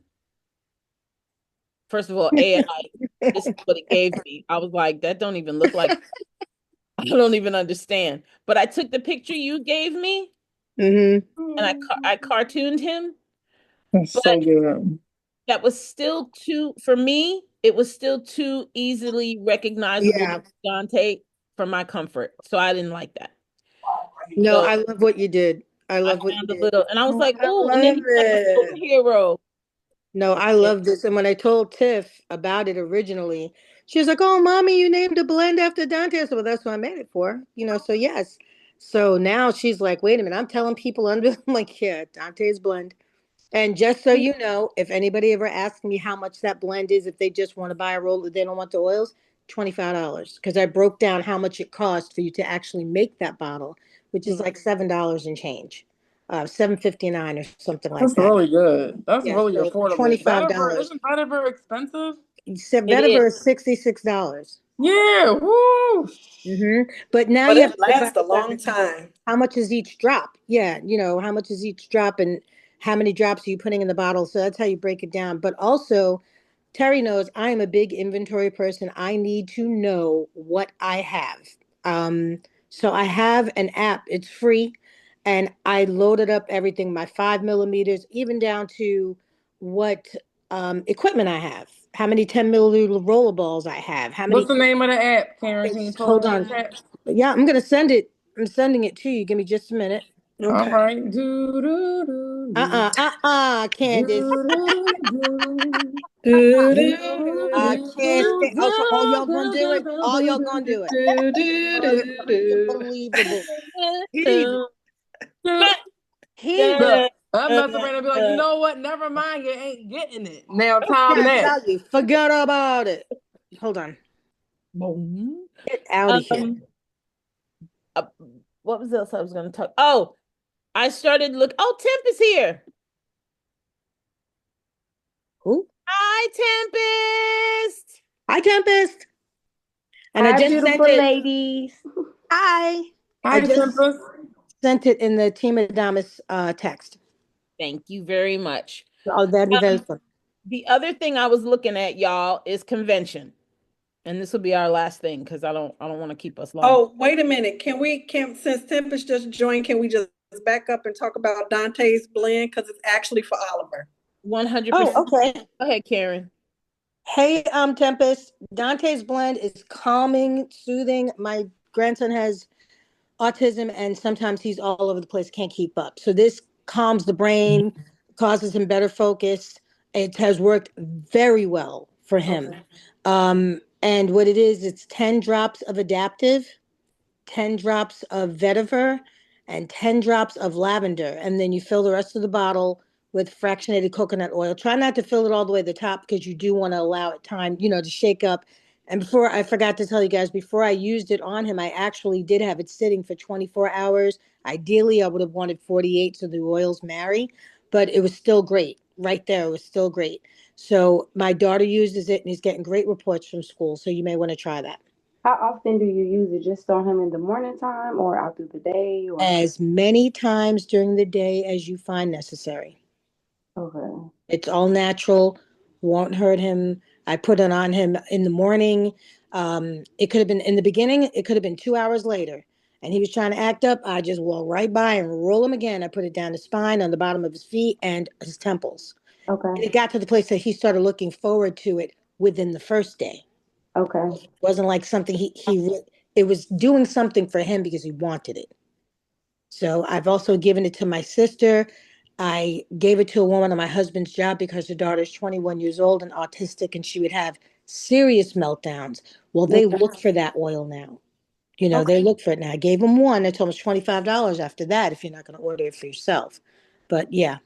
first of all, AI, this is what it gave me. I was like, that don't even look like, I don't even understand. But I took the picture you gave me and I cartooned him, That's but so good. that was still too, for me, it was still too easily recognizable Yeah. Dante for my comfort. So I didn't like that. No, So I love what you did. I I love what you found a did. little, and I was Oh, like, I oh, and then love he's like a it. superhero. No, I Yeah. love this. And when I told Tiff about it originally, she was like, "Oh, mommy, you named a blend after Dante." I said, "Well, that's what I made it for." So yes. So now she's like, "Wait a minute, I'm telling people under." I'm like, "Yeah, Dante's blend." And just so you know, if anybody ever asks me how much that blend is, if they just want to buy a roll, they don't want the oils, $25. Because I broke down how much it costs for you to actually make that bottle, which is like $7 and change, 7.59 or something like That's that. really good. That's Yeah, really so affordable. Vetiver, $25. isn't Vetiver expensive? It is. Vetiver is $66. Yeah, woo. But now But you have it to divide lasts a it by long time. how much is each drop. Yeah, how much is each drop and how many drops are you putting in the bottle. So that's how you break it down. But also, Terry knows I am a big inventory person. I need to know what I have. Um, so I have an app. It's free, and I loaded up everything, my 5 millimeters, even down to what equipment I have, how many 10 milliliter roller balls I have, how What's many. the name of the app, Karen? Can you It's post hold it in the on. chat? Yeah, I'm gonna send it. I'm sending it to you. Give me just a minute. All Okay. right. Do, do, do, do. Do, Candace. do, do. Do, Do, do, I do, can't stand. Oh, so all y'all gonna do, do it? do, All do, y'all do, gonna do it? do, do, do, do. Unbelievable. Heathen. do. Heathen. Look, I mess around and be like, you know what? Never mind, you ain't getting it. Now time Yeah, I that. tell you, forget about it. Hold on. Boom. Get out of here. Um, uh, what was else I was going to talk? Oh, I started look. Oh, Temp is here. Who? Hi, Tempest. Hi, Tempest. And I Hi, just sent beautiful it. ladies. Hi. I Hi, just Tempest. sent it in the Team Adamas text. Thank you very much. Oh, very, very Um, fun. the other thing I was looking at, y'all, is convention, and this will be our last thing because I don't want to keep us long. Oh, wait a minute. Since Tempest just joined, can we just back up and talk about Dante's blend? Because it's actually for Oliver. 100%. Oh, okay. Go ahead, Karen. Hey, Tempest. Dante's blend is calming, soothing. My grandson has autism and sometimes he's all over the place, can't keep up. So this calms the brain, causes him better focus. It has worked very well for him. Okay. And what it is, it's 10 drops of adaptive, 10 drops of vetiver, and 10 drops of lavender. And then you fill the rest of the bottle with fractionated coconut oil. Try not to fill it all the way to the top because you do want to allow it time, to shake up. And before I forgot to tell you guys, before I used it on him, I actually did have it sitting for 24 hours. Ideally, I would have wanted 48 so the oils marry, but it was still great. Right there, it was still great. So my daughter uses it and he's getting great reports from school. So you may want to try that. How often do you use it? Just on him in the morning time or out through the day or As many times during the day as you find necessary. okay. It's all natural, won't hurt him. I put it on him in the morning. It could have been in the beginning, it could have been 2 hours later. And he was trying to act up. I just walk right by and roll him again. I put it down his spine, on the bottom of his feet, and his temples. And Okay. it got to the place that he started looking forward to it within the first day. Okay. It wasn't like something it was doing something for him because he wanted it. So I've also given it to my sister. I gave it to a woman on my husband's job because her daughter's 21 years old and autistic, and she would have serious meltdowns. Well, they Okay. look for that oil now. Okay. They look for it now. I gave them one. I told them it's $25 after that if you're not going to order it for yourself. But yeah,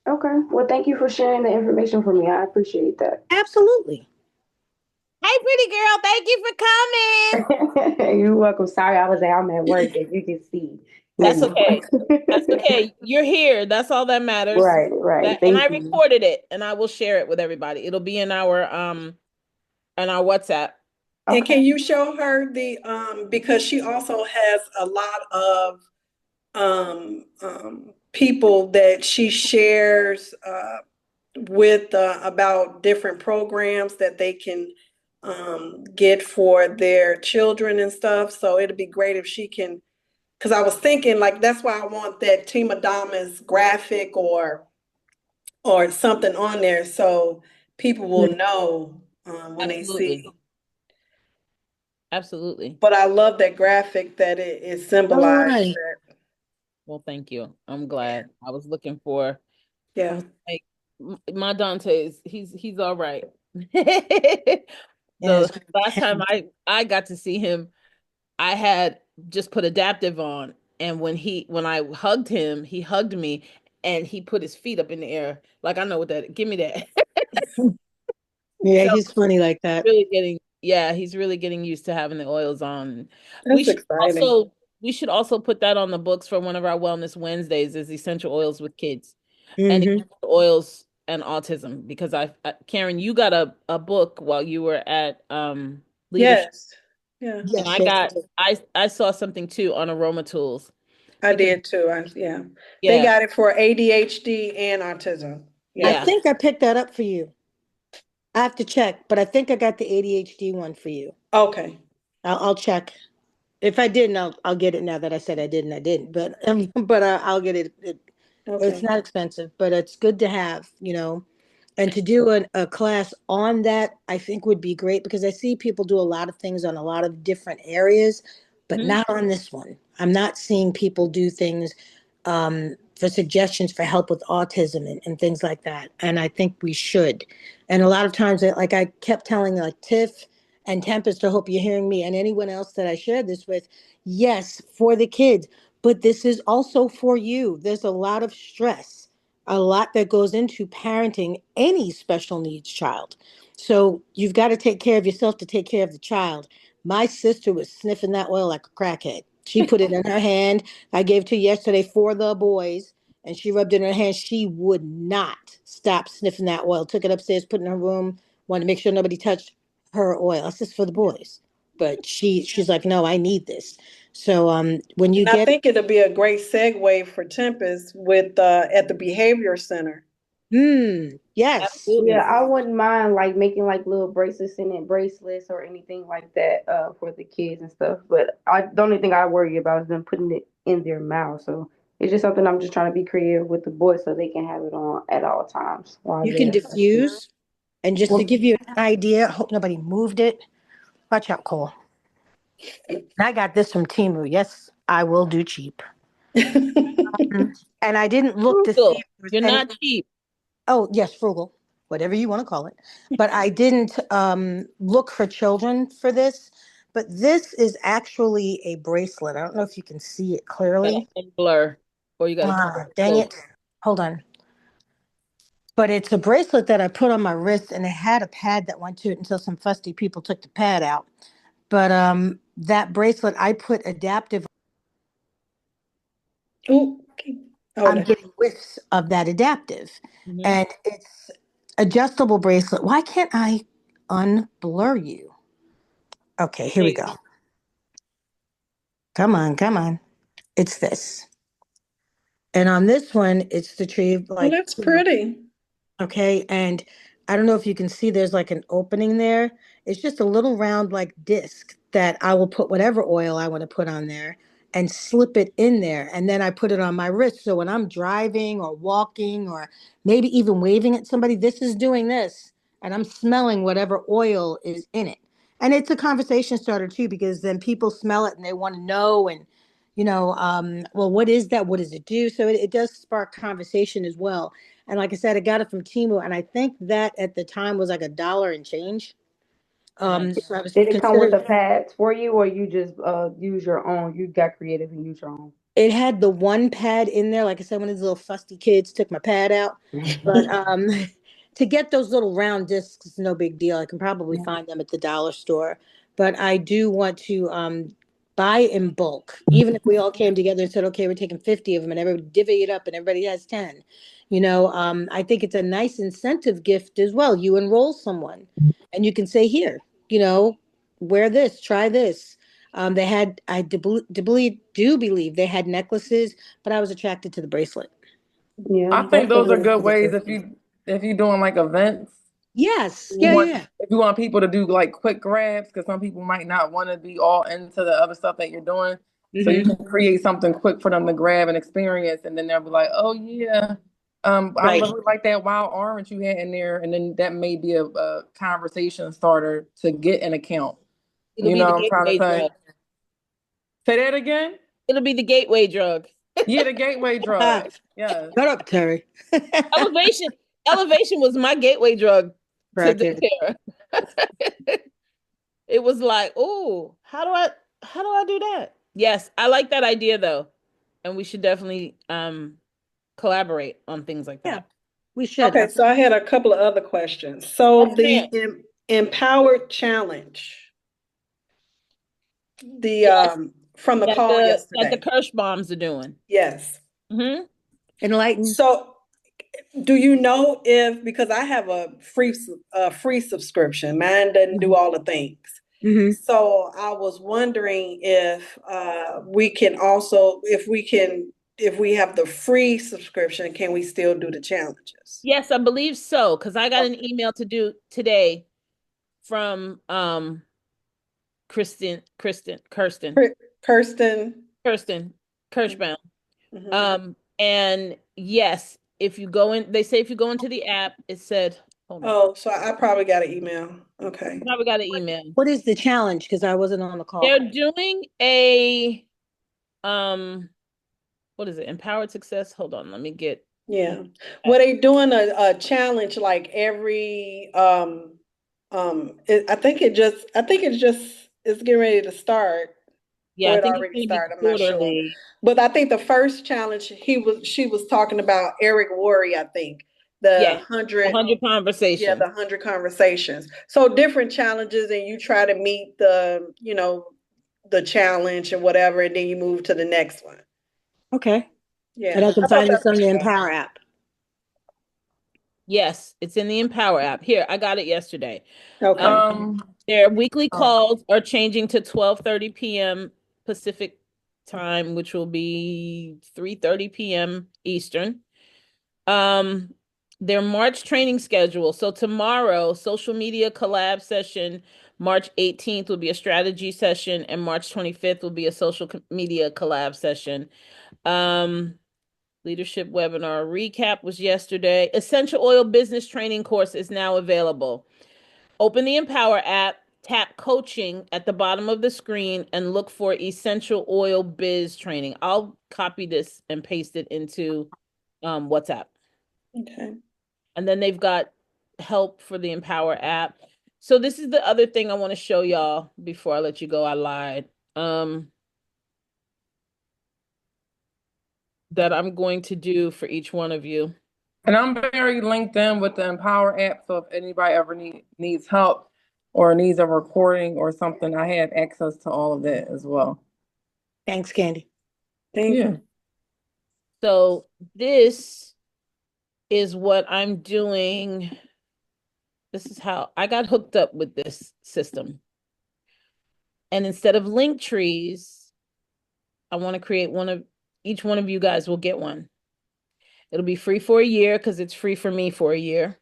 Okay. Well, thank you for sharing the information for me. I appreciate that. absolutely. Hey, pretty girl. Thank you for coming. You're welcome. Sorry, I'm at work, as you can see. That's okay. That's okay. You're here. That's all that matters. Right, right. That and I Thank you. recorded it and I will share it with everybody. It'll be in our WhatsApp. And Okay. can you show her because she also has a lot of people that she shares with about different programs that they can get for their children and stuff. So it'd be great if she can, because I was thinking like that's why I want that Team Adamas graphic or something on there so people will know when they see. Absolutely. Absolutely. But I love that graphic that it Oh, symbolized right. that. Well, thank you. I'm glad. I was looking for, I Yeah. was like, My Dante is he's all right." Yes. The last time I got to see him, I had just put adaptive on, and when I hugged him, he hugged me, and he put his feet up in the air like, I know what that. Give me that. Yeah, So he's funny like that. really getting yeah, he's really getting used to having the oils on. We That's should exciting. also put that on the books for one of our wellness Wednesdays is essential oils with kids and Hmm. oils and autism because Karen, you got a book while you were at leadership, Yes. Yeah, and Yes, yes. I saw something too on aroma tools I because did too. Yeah. They yeah, got it for ADHD and autism. I Yeah. yeah, think I picked that up for you. I have to check, but I think I got the ADHD one for you. Okay. I'll check. If I didn't, I'll get it now that I said I didn't. I didn't, but but I'll get it. It's Okay. not expensive, but it's good to have, and to do a class on that, I think would be great because I see people do a lot of things on a lot of different areas, but mhm, not on this one. I'm not seeing people do things for suggestions for help with autism and things like that. And I think we should. And a lot of times, like I kept telling like Tiff and Tempest, I hope you're hearing me, and anyone else that I shared this with, yes, for the kids, but this is also for you. There's a lot of stress, a lot that goes into parenting any special needs child. So you've got to take care of yourself to take care of the child. My sister was sniffing that oil like a crackhead. She put it in her hand. I gave it to her yesterday for the boys, and she rubbed it in her hand. She would not stop sniffing that oil. Took it upstairs, put it in her room, wanted to make sure nobody touched her oil. That's just for the boys. But she's like, no, I need this. So when you And I get think it'll be a great segue for Tempest with at the behavior center. yes. Yeah, absolutely. I wouldn't mind like making like little bracelets and it bracelets or anything like that for the kids and stuff. But the only thing I worry about is them putting it in their mouth. So it's just something I'm just trying to be creative with the boys so they can have it on at all times while You can they're asleep. diffuse. And just to Well, give you an idea, I hope nobody moved it. Watch out, Cole. I got this from Timu. Yes, I will do cheap. And I didn't look to see Frugal. if there was You're any. not cheap. Oh, yes, frugal, whatever you want to call it. But I didn't look for children for this. But this is actually a bracelet. I don't know if you can see it clearly. And blur, or you got to keep Ah, it dang close. it. Hold on. But it's a bracelet that I put on my wrist, and it had a pad that went to it until some fusty people took the pad out. But that bracelet, I put adaptive. Ooh, okay. Hold I'm on. getting whiffs of that adaptive, Hmm. and it's adjustable bracelet. Why can't I unblur you? Okay, here There we you go. Come on, come on. It's this, and on this one, it's the tree Oh, like. that's pretty. Okay. And I don't know if you can see there's like an opening there. It's just a little round like disc that I will put whatever oil I want to put on there and slip it in there. And then I put it on my wrist. So when I'm driving or walking or maybe even waving at somebody, this is doing this. And I'm smelling whatever oil is in it. And it's a conversation starter too, because then people smell it and they want to know and well, what is that? What does it do? So it does spark conversation as well. And like I said, I got it from Timu, and I think that at the time was like a dollar and change. Nice. So I was did it come with considering the pads for you, or you just use your own? You got creative and use your own. it had the one pad in there. Like I said, one of these little fusty kids took my pad out. But to get those little round discs is no big deal. I can probably Yeah. find them at the dollar store. But I do want to buy in bulk. Even if we all came together and said, okay, we're taking 50 of them and everybody divvy it up and everybody has 10. I think it's a nice incentive gift as well. You enroll someone and you can say, here, you know, wear this, try this. They had, do believe they had necklaces, but I was attracted to the bracelet. Yeah, I think that's a those are really good good ways system. if you're doing like events, Yes. you Yeah, want yeah. if you want people to do like quick grabs, because some people might not want to be all into the other stuff that you're doing. So you Hmm. can create something quick for them to grab and experience, and then they'll be like, "Oh yeah, I Right. really like that wild orange you had in there," and then that may be a conversation starter to get an account. It'll You be know the what I'm trying to gateway say? drug. Say that again. It'll be the gateway drug. Yeah, the gateway drug. Shut Yes. up, Terry. Elevation, elevation was my gateway drug to Crackhead. doTERRA. It was like, oh, how do I do that? Yes, I like that idea though. And we should definitely collaborate on things like Yeah, that. we should. Okay, so I had a couple of other questions. So Yes, the ma'am. Empowered Challenge, the Yes, from the that call the yesterday. Kirsch bombs are doing. Yes. Hmm. Enlighten. So do you know if, because I have a free subscription, mine doesn't do all the things. Hmm. So I was wondering if we can also, if we have the free subscription, can we still do the challenges? Yes, I believe so, because I got an Okay. email to do today from Kirsten, Kirsten. Kirsten, Kirschbaum. Mhm. And yes, if you go in, they say if you go into the app, it said, hold on, Oh, so I probably got an email. Okay. I probably got an email. What is the challenge? Because I wasn't on the call. They're doing a um, what is it? Empowered success. Hold on, let me get. Yeah. Well, they doing a challenge like every I think it just it's getting ready to start, Yeah, or I it think it's already going to be started, I'm not sure. quarterly. But I think the first challenge she was talking about Eric Worre, I think. Yeah, The the 100, 100 yeah, conversation. the 100 conversations. So different challenges, and you try to meet the challenge and whatever, and then you move to the next one. Okay. And Yeah. I can I thought find that this on was the fun. Empower app. Yes, it's in the Empower app. Here, I got it yesterday. Okay. Um. Their weekly Oh. calls are changing to 12:30 p.m. Pacific time, which will be 3:30 p.m. Eastern. Um, their March training schedule. So tomorrow, social media collab session, March 18th will be a strategy session, and March 25th will be a media collab session. Um, leadership webinar recap was yesterday. Essential oil business training course is now available. Open the Empower app, tap coaching at the bottom of the screen, and look for Essential Oil Biz Training. I'll copy this and paste it into WhatsApp. Okay. And then they've got help for the Empower app. So this is the other thing I want to show y'all before I let you go. I lied. That I'm going to do for each one of you. And I'm very linked in with the Empower app. So if anybody ever needs help or needs a recording or something, I have access to all of that as well. Thanks, Candy. Thank Yeah. you. So this is what I'm doing. This is how I got hooked up with this system. And instead of link trees, I want to create each one of you guys will get one. It'll be free for a year because it's free for me for a year.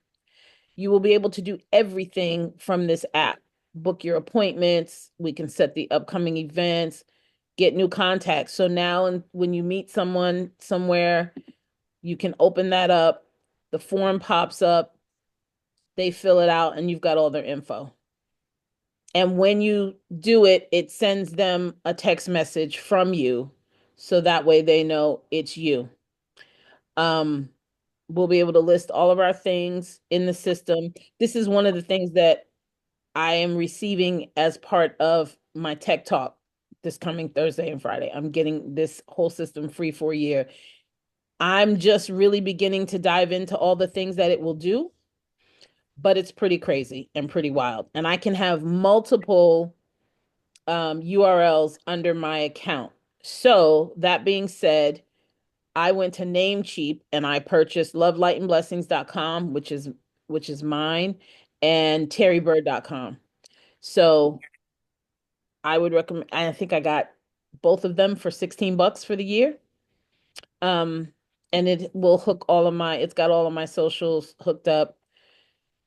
You will be able to do everything from this app. Book your appointments. We can set the upcoming events, get new contacts. So now, when you meet someone somewhere, you can open that up. The form pops up. They fill it out, and you've got all their info. And when you do it, it sends them a text message from you. So that way they know it's you. Um, we'll be able to list all of our things in the system. This is one of the things that I am receiving as part of my tech talk this coming Thursday and Friday. I'm getting this whole system free for a year. I'm just really beginning to dive into all the things that it will do, but it's pretty crazy and pretty wild. And I can have multiple URLs under my account. So that being said, I went to Namecheap and I purchased lovelightandblessings.com, which is mine, and terrybird.com. So I would recommend, I think I got both of them for $16 for the year. Um, and it will hook it's got all of my socials hooked up.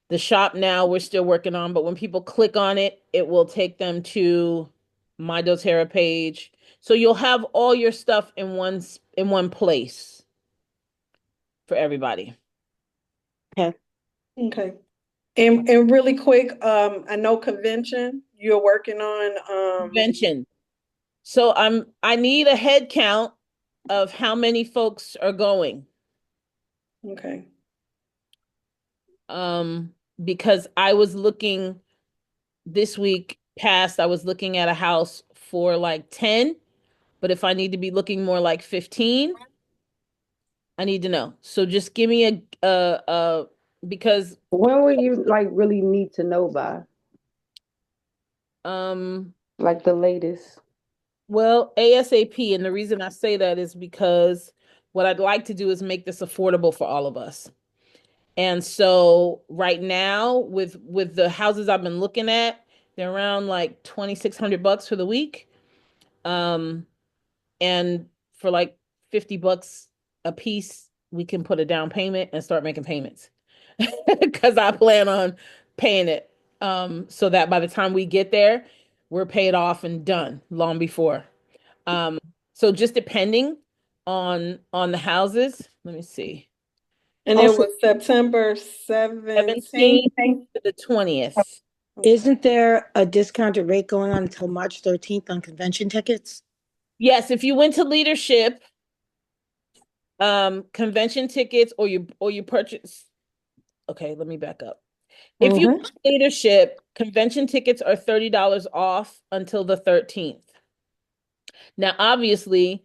The shop now we're still working on, but when people click on it, it will take them to my doTERRA page. So you'll have all your stuff in one place for everybody. Okay. Okay. And really quick, I know convention you're working on. Convention. So I need a head count of how many folks are going. Okay. Because I was looking this week past, I was looking at a house for like 10, but if I need to be looking more like 15, I need to know. So just give me because When will you like really need to know by? um Like the latest. well, ASAP, and the reason I say that is because what I'd like to do is make this affordable for all of us. And so right now with the houses I've been looking at, they're around like $2,600 for the week. Um and for like $50 a piece, we can put a down payment and start making payments. Because I plan on paying it. So that by the time we get there, we're paid off and done long before. Um, so just depending on the houses, let me see. And it Also, was September 17th. 17th to the 20th. isn't there a discounted rate going on until March 13th on convention tickets? Yes, if you went to leadership, convention tickets or you purchase. Okay, let me back up. If you Mm-hmm. leadership, convention tickets are $30 off until the 13th. Now, obviously,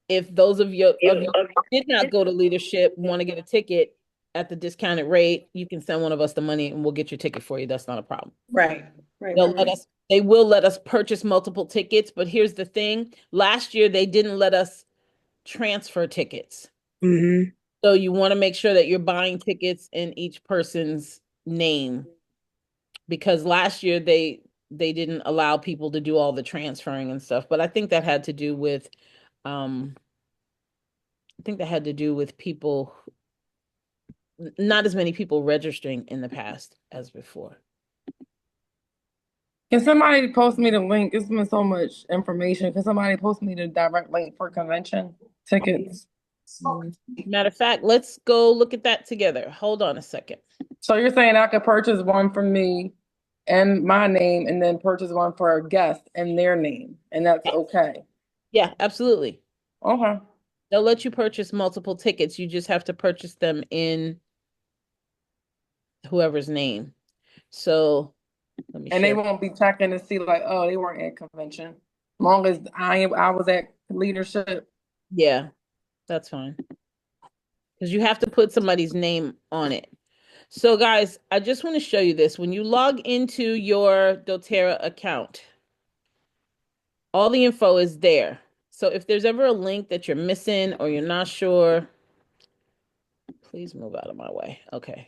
if those of you who did not go to leadership want to get a ticket at the discounted rate, you can send one of us the money and we'll get your ticket for you. That's not a problem. Right, right, right, right. They will let us purchase multiple tickets, but here's the thing. Last year they didn't let us transfer tickets. Mm-hmm. So you want to make sure that you're buying tickets in each person's name, because last year they didn't allow people to do all the transferring and stuff. But um I think that had to do with people, not as many people registering in the past as before. Can somebody post me the link? It's been so much information. Can somebody post me the direct link for convention tickets? Matter of fact, let's go look at that together. Hold on a second. So you're saying I could purchase one for me and my name, and then purchase one for a guest and their name, and that's okay. Yeah, absolutely. Okay. They'll let you purchase multiple tickets. You just have to purchase them in whoever's name. So let me And they share. won't be checking to see like, oh, they weren't at convention. As long as I was at leadership. Yeah, that's fine. Because you have to put somebody's name on it. So guys, I just want to show you this. When you log into your doTERRA account, all the info is there. So if there's ever a link that you're missing or you're not sure, please move out of my way. Okay.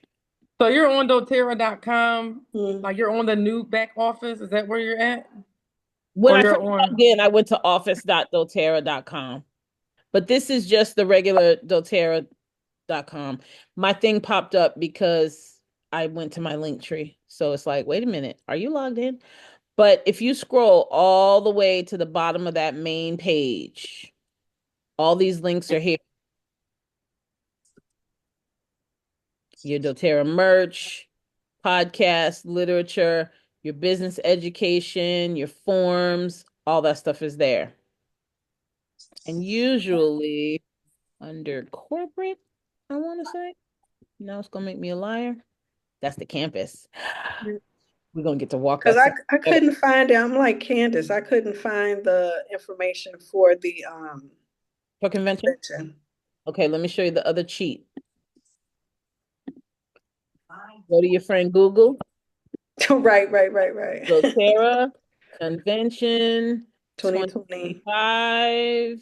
So you're on doTERRA.com, Mm. like you're on the new back office. Is that where you're at? When Or I you're first on? logged in, I went to office.doterra.com. But this is just the regular doTERRA.com. My thing popped up because I went to my link tree. So it's like, wait a minute, are you logged in? But if you scroll all the way to the bottom of that main page, all these links are here. Your doTERRA merch, podcast, literature, your business education, your forms, all that stuff is there. And usually under corporate, I want to say, no, it's going to make me a liar. That's the campus. We're going to get to walk Because that I couldn't find it. I'm like Candace. I couldn't find the information for the for convention. convention. Okay, let me show you the other cheat. Go to your friend Google. Right, right, right, right. doTERRA convention 2020. 25.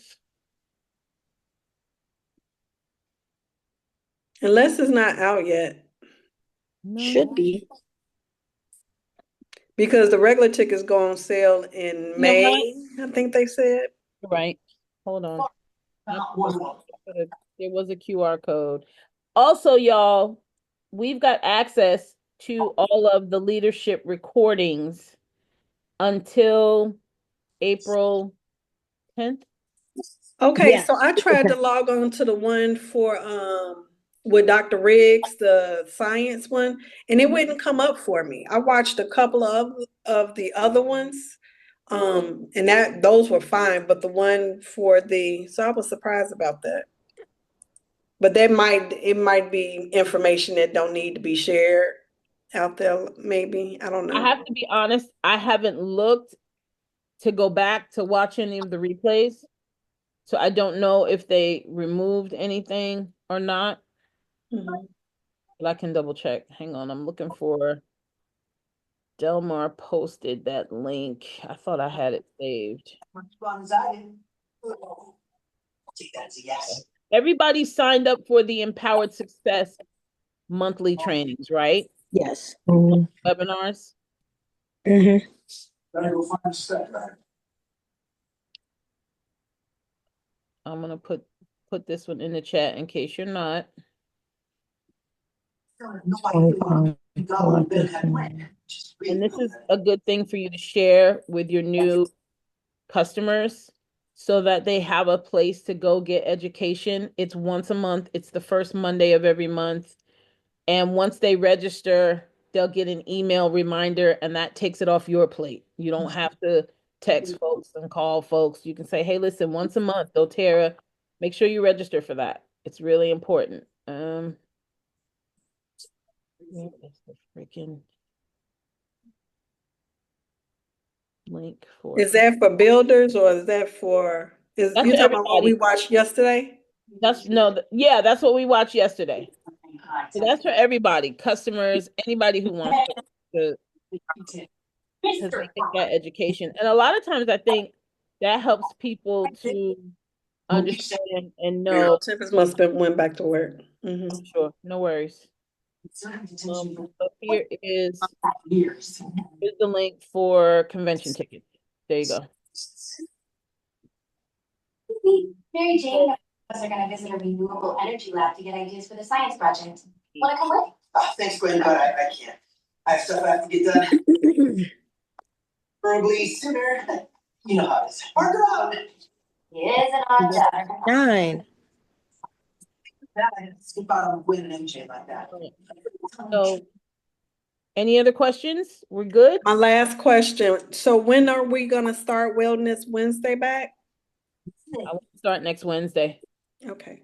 Unless it's not out yet. No, Should be. Because the regular tickets go on sale in you know what? May, I think they said. You're right. Hold on. There was a QR code. Also, y'all, we've got access to all of the leadership recordings until April 10th. Okay, so Yes. I tried to log on to the one for with Dr. Riggs, the science one, and it wouldn't come up for me. I watched a couple of the other ones, and that those were fine, but the one for the so I was surprised about that. But it might be information that don't need to be shared out there, maybe. I don't I know. have to be honest, I haven't looked to go back to watch any of the replays. So I don't know if they removed anything or not, Mhm. but I can double check. Hang on, I'm looking for Delmar posted that link. I thought I had it saved. Everybody signed up for the Empowered Success monthly trainings, right? Yes. Webinars. Mm-hmm. I'm gonna put this one in the chat in case you're not. And this is a good thing for you to share with your new customers so that they have a place to go get education. It's once a month, it's the first Monday of every month. And once they register, they'll get an email reminder, and that takes it off your plate. You don't have to text folks and call folks. You can say, hey, listen, once a month, doTERRA, make sure you register for that. It's really important. Where is the freaking link for Is that for builders or is that is that's you for talking about what we everybody. watched yesterday? That's no, yeah, that's what we watched yesterday. So that's for everybody, customers, anybody who wants to because they get that education. And a lot of times I think that helps people to understand and know. Oh, Tempest must have went back to work. Hmm. Sure, no worries. So here's the link for convention tickets. There you go. Mary Jane and us are going to visit a renewable energy lab to get ideas for the science project. Want to come with? Oh, thanks, Gwen, but I can't. I have stuff I have to get done. Probably sooner. You know how it is. Parker out. Is an odd job. 9. Skip out on Gwen and MJ like that. So, any other questions? We're good? My last question. So when are we gonna start Wellness Wednesday back? I will start next Wednesday. Okay.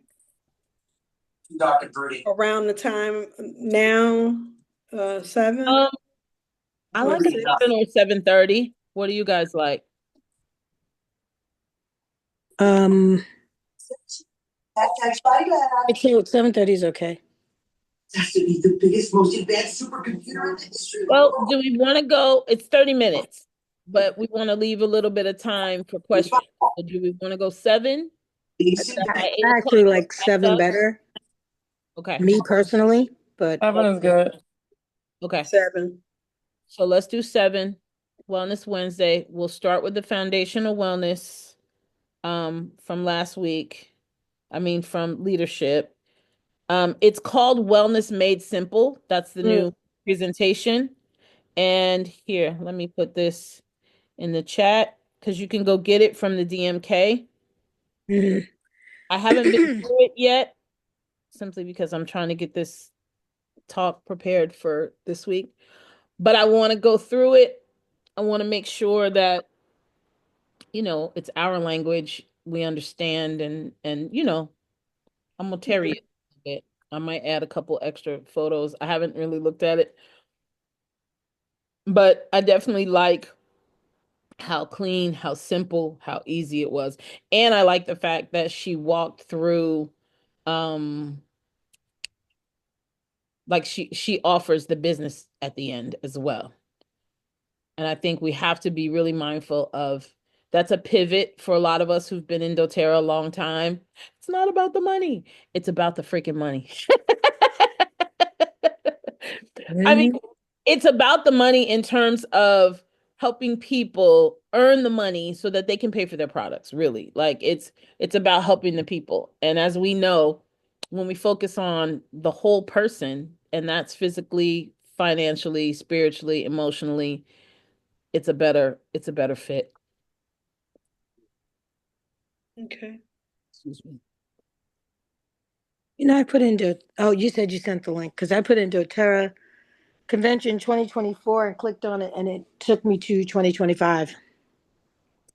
Dr. Birdie. Around the time now, 7? I Or like a 6? 7 or 7:30. What do you guys like? That's right. It's 7:30 is okay. That's to be the biggest, most advanced supercomputer in the history of the Well, world. do we want to go? It's 30 minutes, but we want to leave a little bit of time for questions. So do we want to go 7? By 8 I o'clock, actually like wrapped 7 up? better, Okay. me personally, but 7 is good. Okay. 7. So let's do 7. Wellness Wednesday. We'll start with the foundational wellness from last week. I mean, from leadership. It's called Wellness Made Simple. That's the new presentation. And here, let me put this in the chat because you can go get it from the DMK. Mhm. I haven't been through it yet, simply because I'm trying to get this talk prepared for this week. But I want to go through it. I want to make sure that, it's our language, we understand, and I'm gonna tarry it a bit. I might add a couple extra photos. I haven't really looked at it, but I definitely like how clean, how simple, how easy it was. And I like the fact that she walked through um like she offers the business at the end as well. And I think we have to be really mindful of that's a pivot for a lot of us who've been in doTERRA a long time. It's not about the money. It's about the freaking money. I mean, Mhm. it's about the money in terms of helping people earn the money so that they can pay for their products, really. Like it's about helping the people. And as we know, when we focus on the whole person, and that's physically, financially, spiritually, emotionally, it's a better fit. Okay. Excuse me. I put into, oh, you said you sent the link because I put into doTERRA Convention 2024 and clicked on it and it took me to 2025.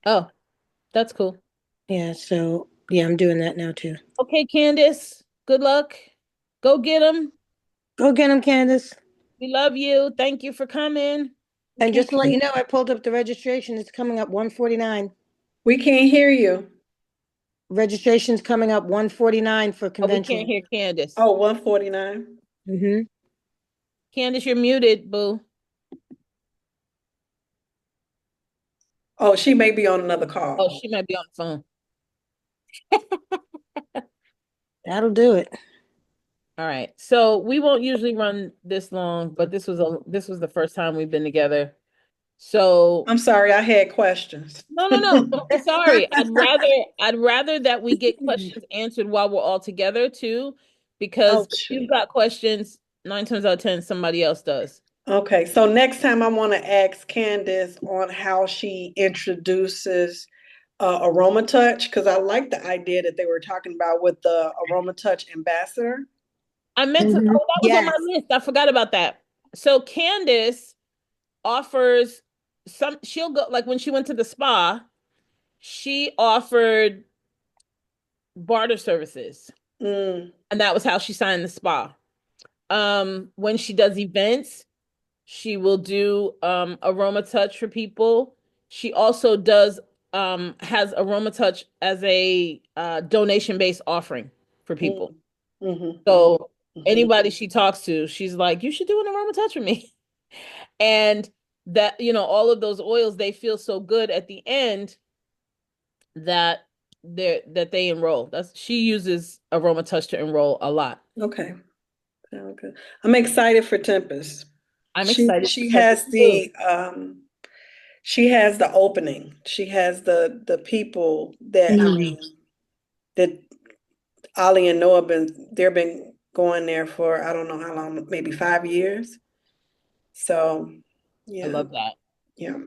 Oh, that's cool. Yeah, so yeah, I'm doing that now too. Okay, Candace, good luck. Go get them. Go get them, Candace. We love you. Thank you for coming. And Okay. just to let you know, I pulled up the registration. It's coming up 149. We can't hear you. Registration's coming up 149 for Oh, we can't convention. hear Candace. Oh, 149. Mm-hmm. Candace, you're muted, boo. Oh, she may be on another Oh, call. she might be on the phone. That'll do it. All right. So we won't usually run this long, but this was the first time we've been together. So I'm sorry, I had questions. no, no, no. Don't be sorry. I'd rather that we get questions answered while we're all together too, because Oh, if you've shoot. got questions, 9 times out of 10, somebody else does. Okay, so next time I want to ask Candace on how she introduces Aroma Touch, because I like the idea that they were talking about with the Aroma Touch ambassador. I meant to, Mhm. oh, that was on my Yes. list. I forgot about that. So Candace offers she'll go, like when she went to the spa, she offered barter services. Mm, And that was how she signed the spa. When she does events, she will do aroma touch for people. She also does has aroma touch as a donation based offering for people. mm, mhm, So mhm. anybody she talks to, she's like, you should do an aroma touch for me. And that, all of those oils, they feel so good at the end that they enroll. That's She uses aroma touch to enroll a lot. Okay, sound good. I'm excited for Tempest. I'm She excited for she Tempest has too. the opening. She has the people that I Mhm. mean that Ollie and Noah they've been going there for I don't know how long, maybe 5 years. So I yeah, love that. yeah.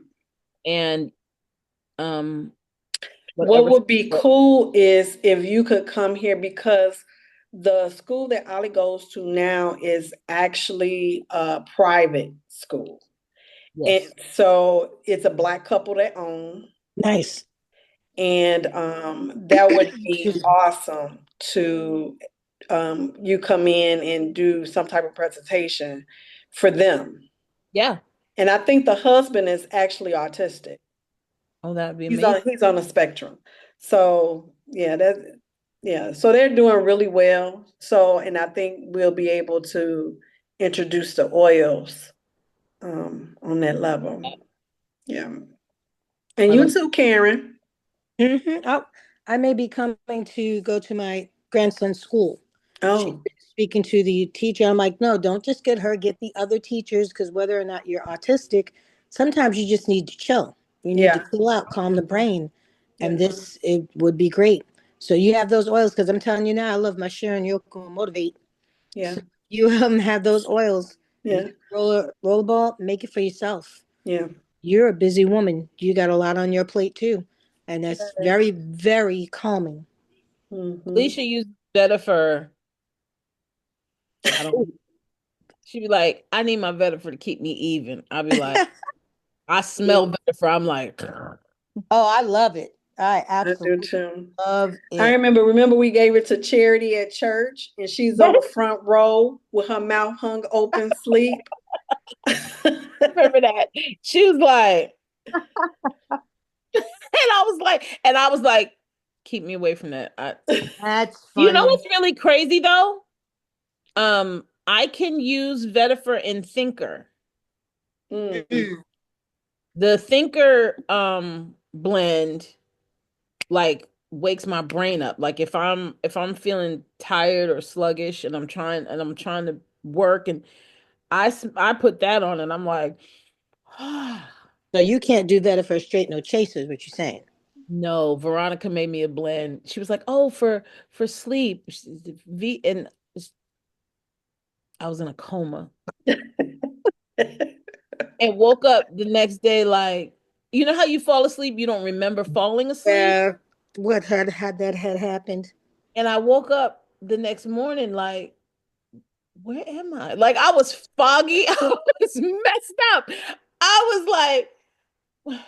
And um What whatever. would be cool is if you could come here because the school that Ollie goes to now is actually a private school. And Yes. so it's a Black couple that own. Nice. And that would be Excuse me. awesome to you come in and do some type of presentation for them. Yeah. And I think the husband is actually autistic. Oh, that'd be He's amazing. on a spectrum. So yeah, so they're doing really well. So and I think we'll be able to introduce the oils on that level. Yeah. And I you love too, Karen. Oh, I may be coming to go to my grandson's school. She's Oh, speaking to the teacher. I'm like, no, don't just get her, get the other teachers, because whether or not you're autistic, sometimes you just need to chill. You need to yeah, cool out, calm the brain. yeah, And this, it would be great. So you have those oils, because I'm telling you now, I love my Sharon Yoko Motivate. yeah, So you have those oils. You yeah, get roll a ball, make it for yourself. yeah. You're a busy woman. You got a lot on your plate too. And that's very, very calming. Mm-hmm. Alicia used Vetiver. I don't She'd be like, I need my Vetiver to keep me even. I'll be like, I smell Vetiver. I'm like, Oh, I love it. I I do absolutely too. love I it. remember we gave it to Charity at church, and she's on the front row with her mouth hung open, sleep. remember that. She was like, and I was like, keep me away from that. That's You know funny. what's really crazy though? I can use Vetiver in Thinker. Mm. Mm. The Thinker blend like wakes my brain up. Like if I'm feeling tired or sluggish and I'm trying to work, and I put that on and I'm like, So you can't do that if her straight no chasers, what you saying? No, Veronica made me a blend. She was like, "Oh, for sleep." And I was in a coma and woke up the next day like, you know how you fall asleep, you don't remember falling asleep? Yeah. What had that had happened? And I woke up the next morning like, where am I? Like I was foggy, I was messed up. I was like,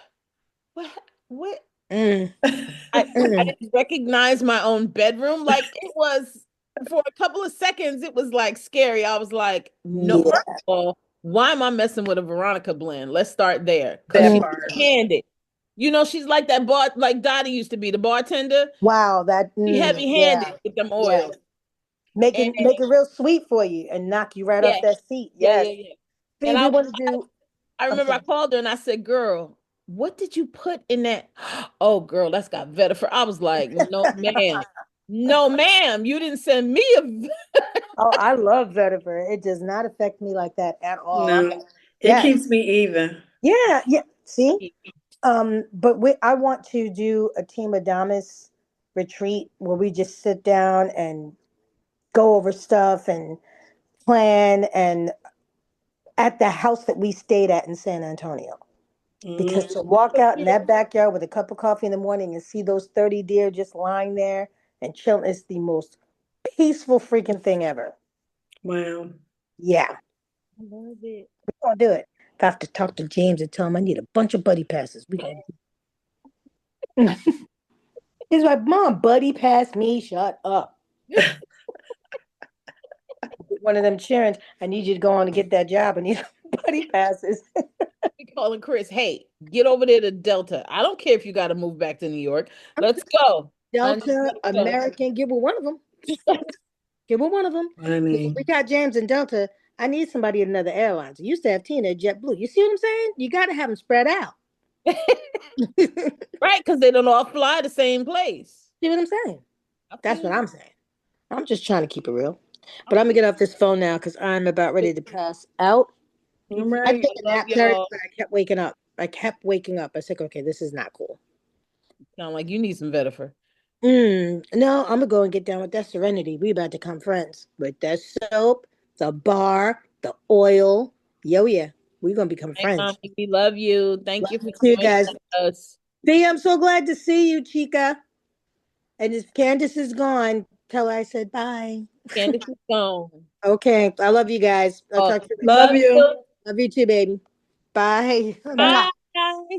what what Mm, I mm. didn't recognize my own bedroom. Like it was for a couple of seconds, it was like scary. I was like, no, first Yeah. of all, why am I messing with a Veronica blend? Let's start there. Cause That she's part. handed. You know, she's like that bar, like Dottie used to be, the bartender. Wow, that She heavy handed yeah. with them Yes. oils. And Make it real sweet for you and knock you right yeah, off that seat. yeah, Yes. yeah, yeah. See, And we want to do I I'm remember I sorry. called her and I said, "Girl, what did you put in that?" Oh, girl, that's got vetiver. I was like, "No, ma'am, no, ma'am, you didn't send me a." Oh, I love vetiver. It does not affect me like that at all. No, it Yes. keeps me even. Yeah, yeah. See? But I want to do a Team Adamas retreat where we just sit down and go over stuff and plan and at the house that we stayed at in San Antonio. Because Mm, to walk out in that backyard with a cup of coffee in the morning and see those 30 deer just lying there and chilling is the most peaceful freaking thing ever. wow. Yeah, I love it. we're gonna do it. If I have to talk to James and tell him I need a bunch of buddy passes, we gonna he's like, Mom, buddy pass me, shut up. One of them cheerings, I need you to go on and get that job. I need buddy passes. We calling Chris. Hey, get over there to Delta. I don't care if you got to move back to New York. Let's go, honey. Delta, Let's go. American, give her one of them. Give her one of them. Because Funny. we got James and Delta. I need somebody at another airlines. I used to have Tina at JetBlue. You see what I'm saying? You got to have them spread out. See Right, because they don't all fly the same place. what I'm saying? I That's what feel I'm saying. I'm just trying to keep it real. But I'm I'm gonna get off this phone now because I'm about ready to pass out. All I right. took a love nap, Terry, y'all. but I kept waking up. I kept waking up. I said, okay, this is not cool. Sound like you need some vetiver. No, I'm gonna go and get down with that serenity. We about to come friends with that soap, the bar, the oil. Yo, yeah, we gonna become Hey, friends. mommy, we love you. Thank Love you for you too, joining guys. us. See, I'm so glad to see you, Chica. And if Candace is gone, tell her I said bye. Candace is gone. Okay, I love you guys. I'll Oh, talk to you later. Love love you. you. Love you too, baby. Bye. Mwah. Bye.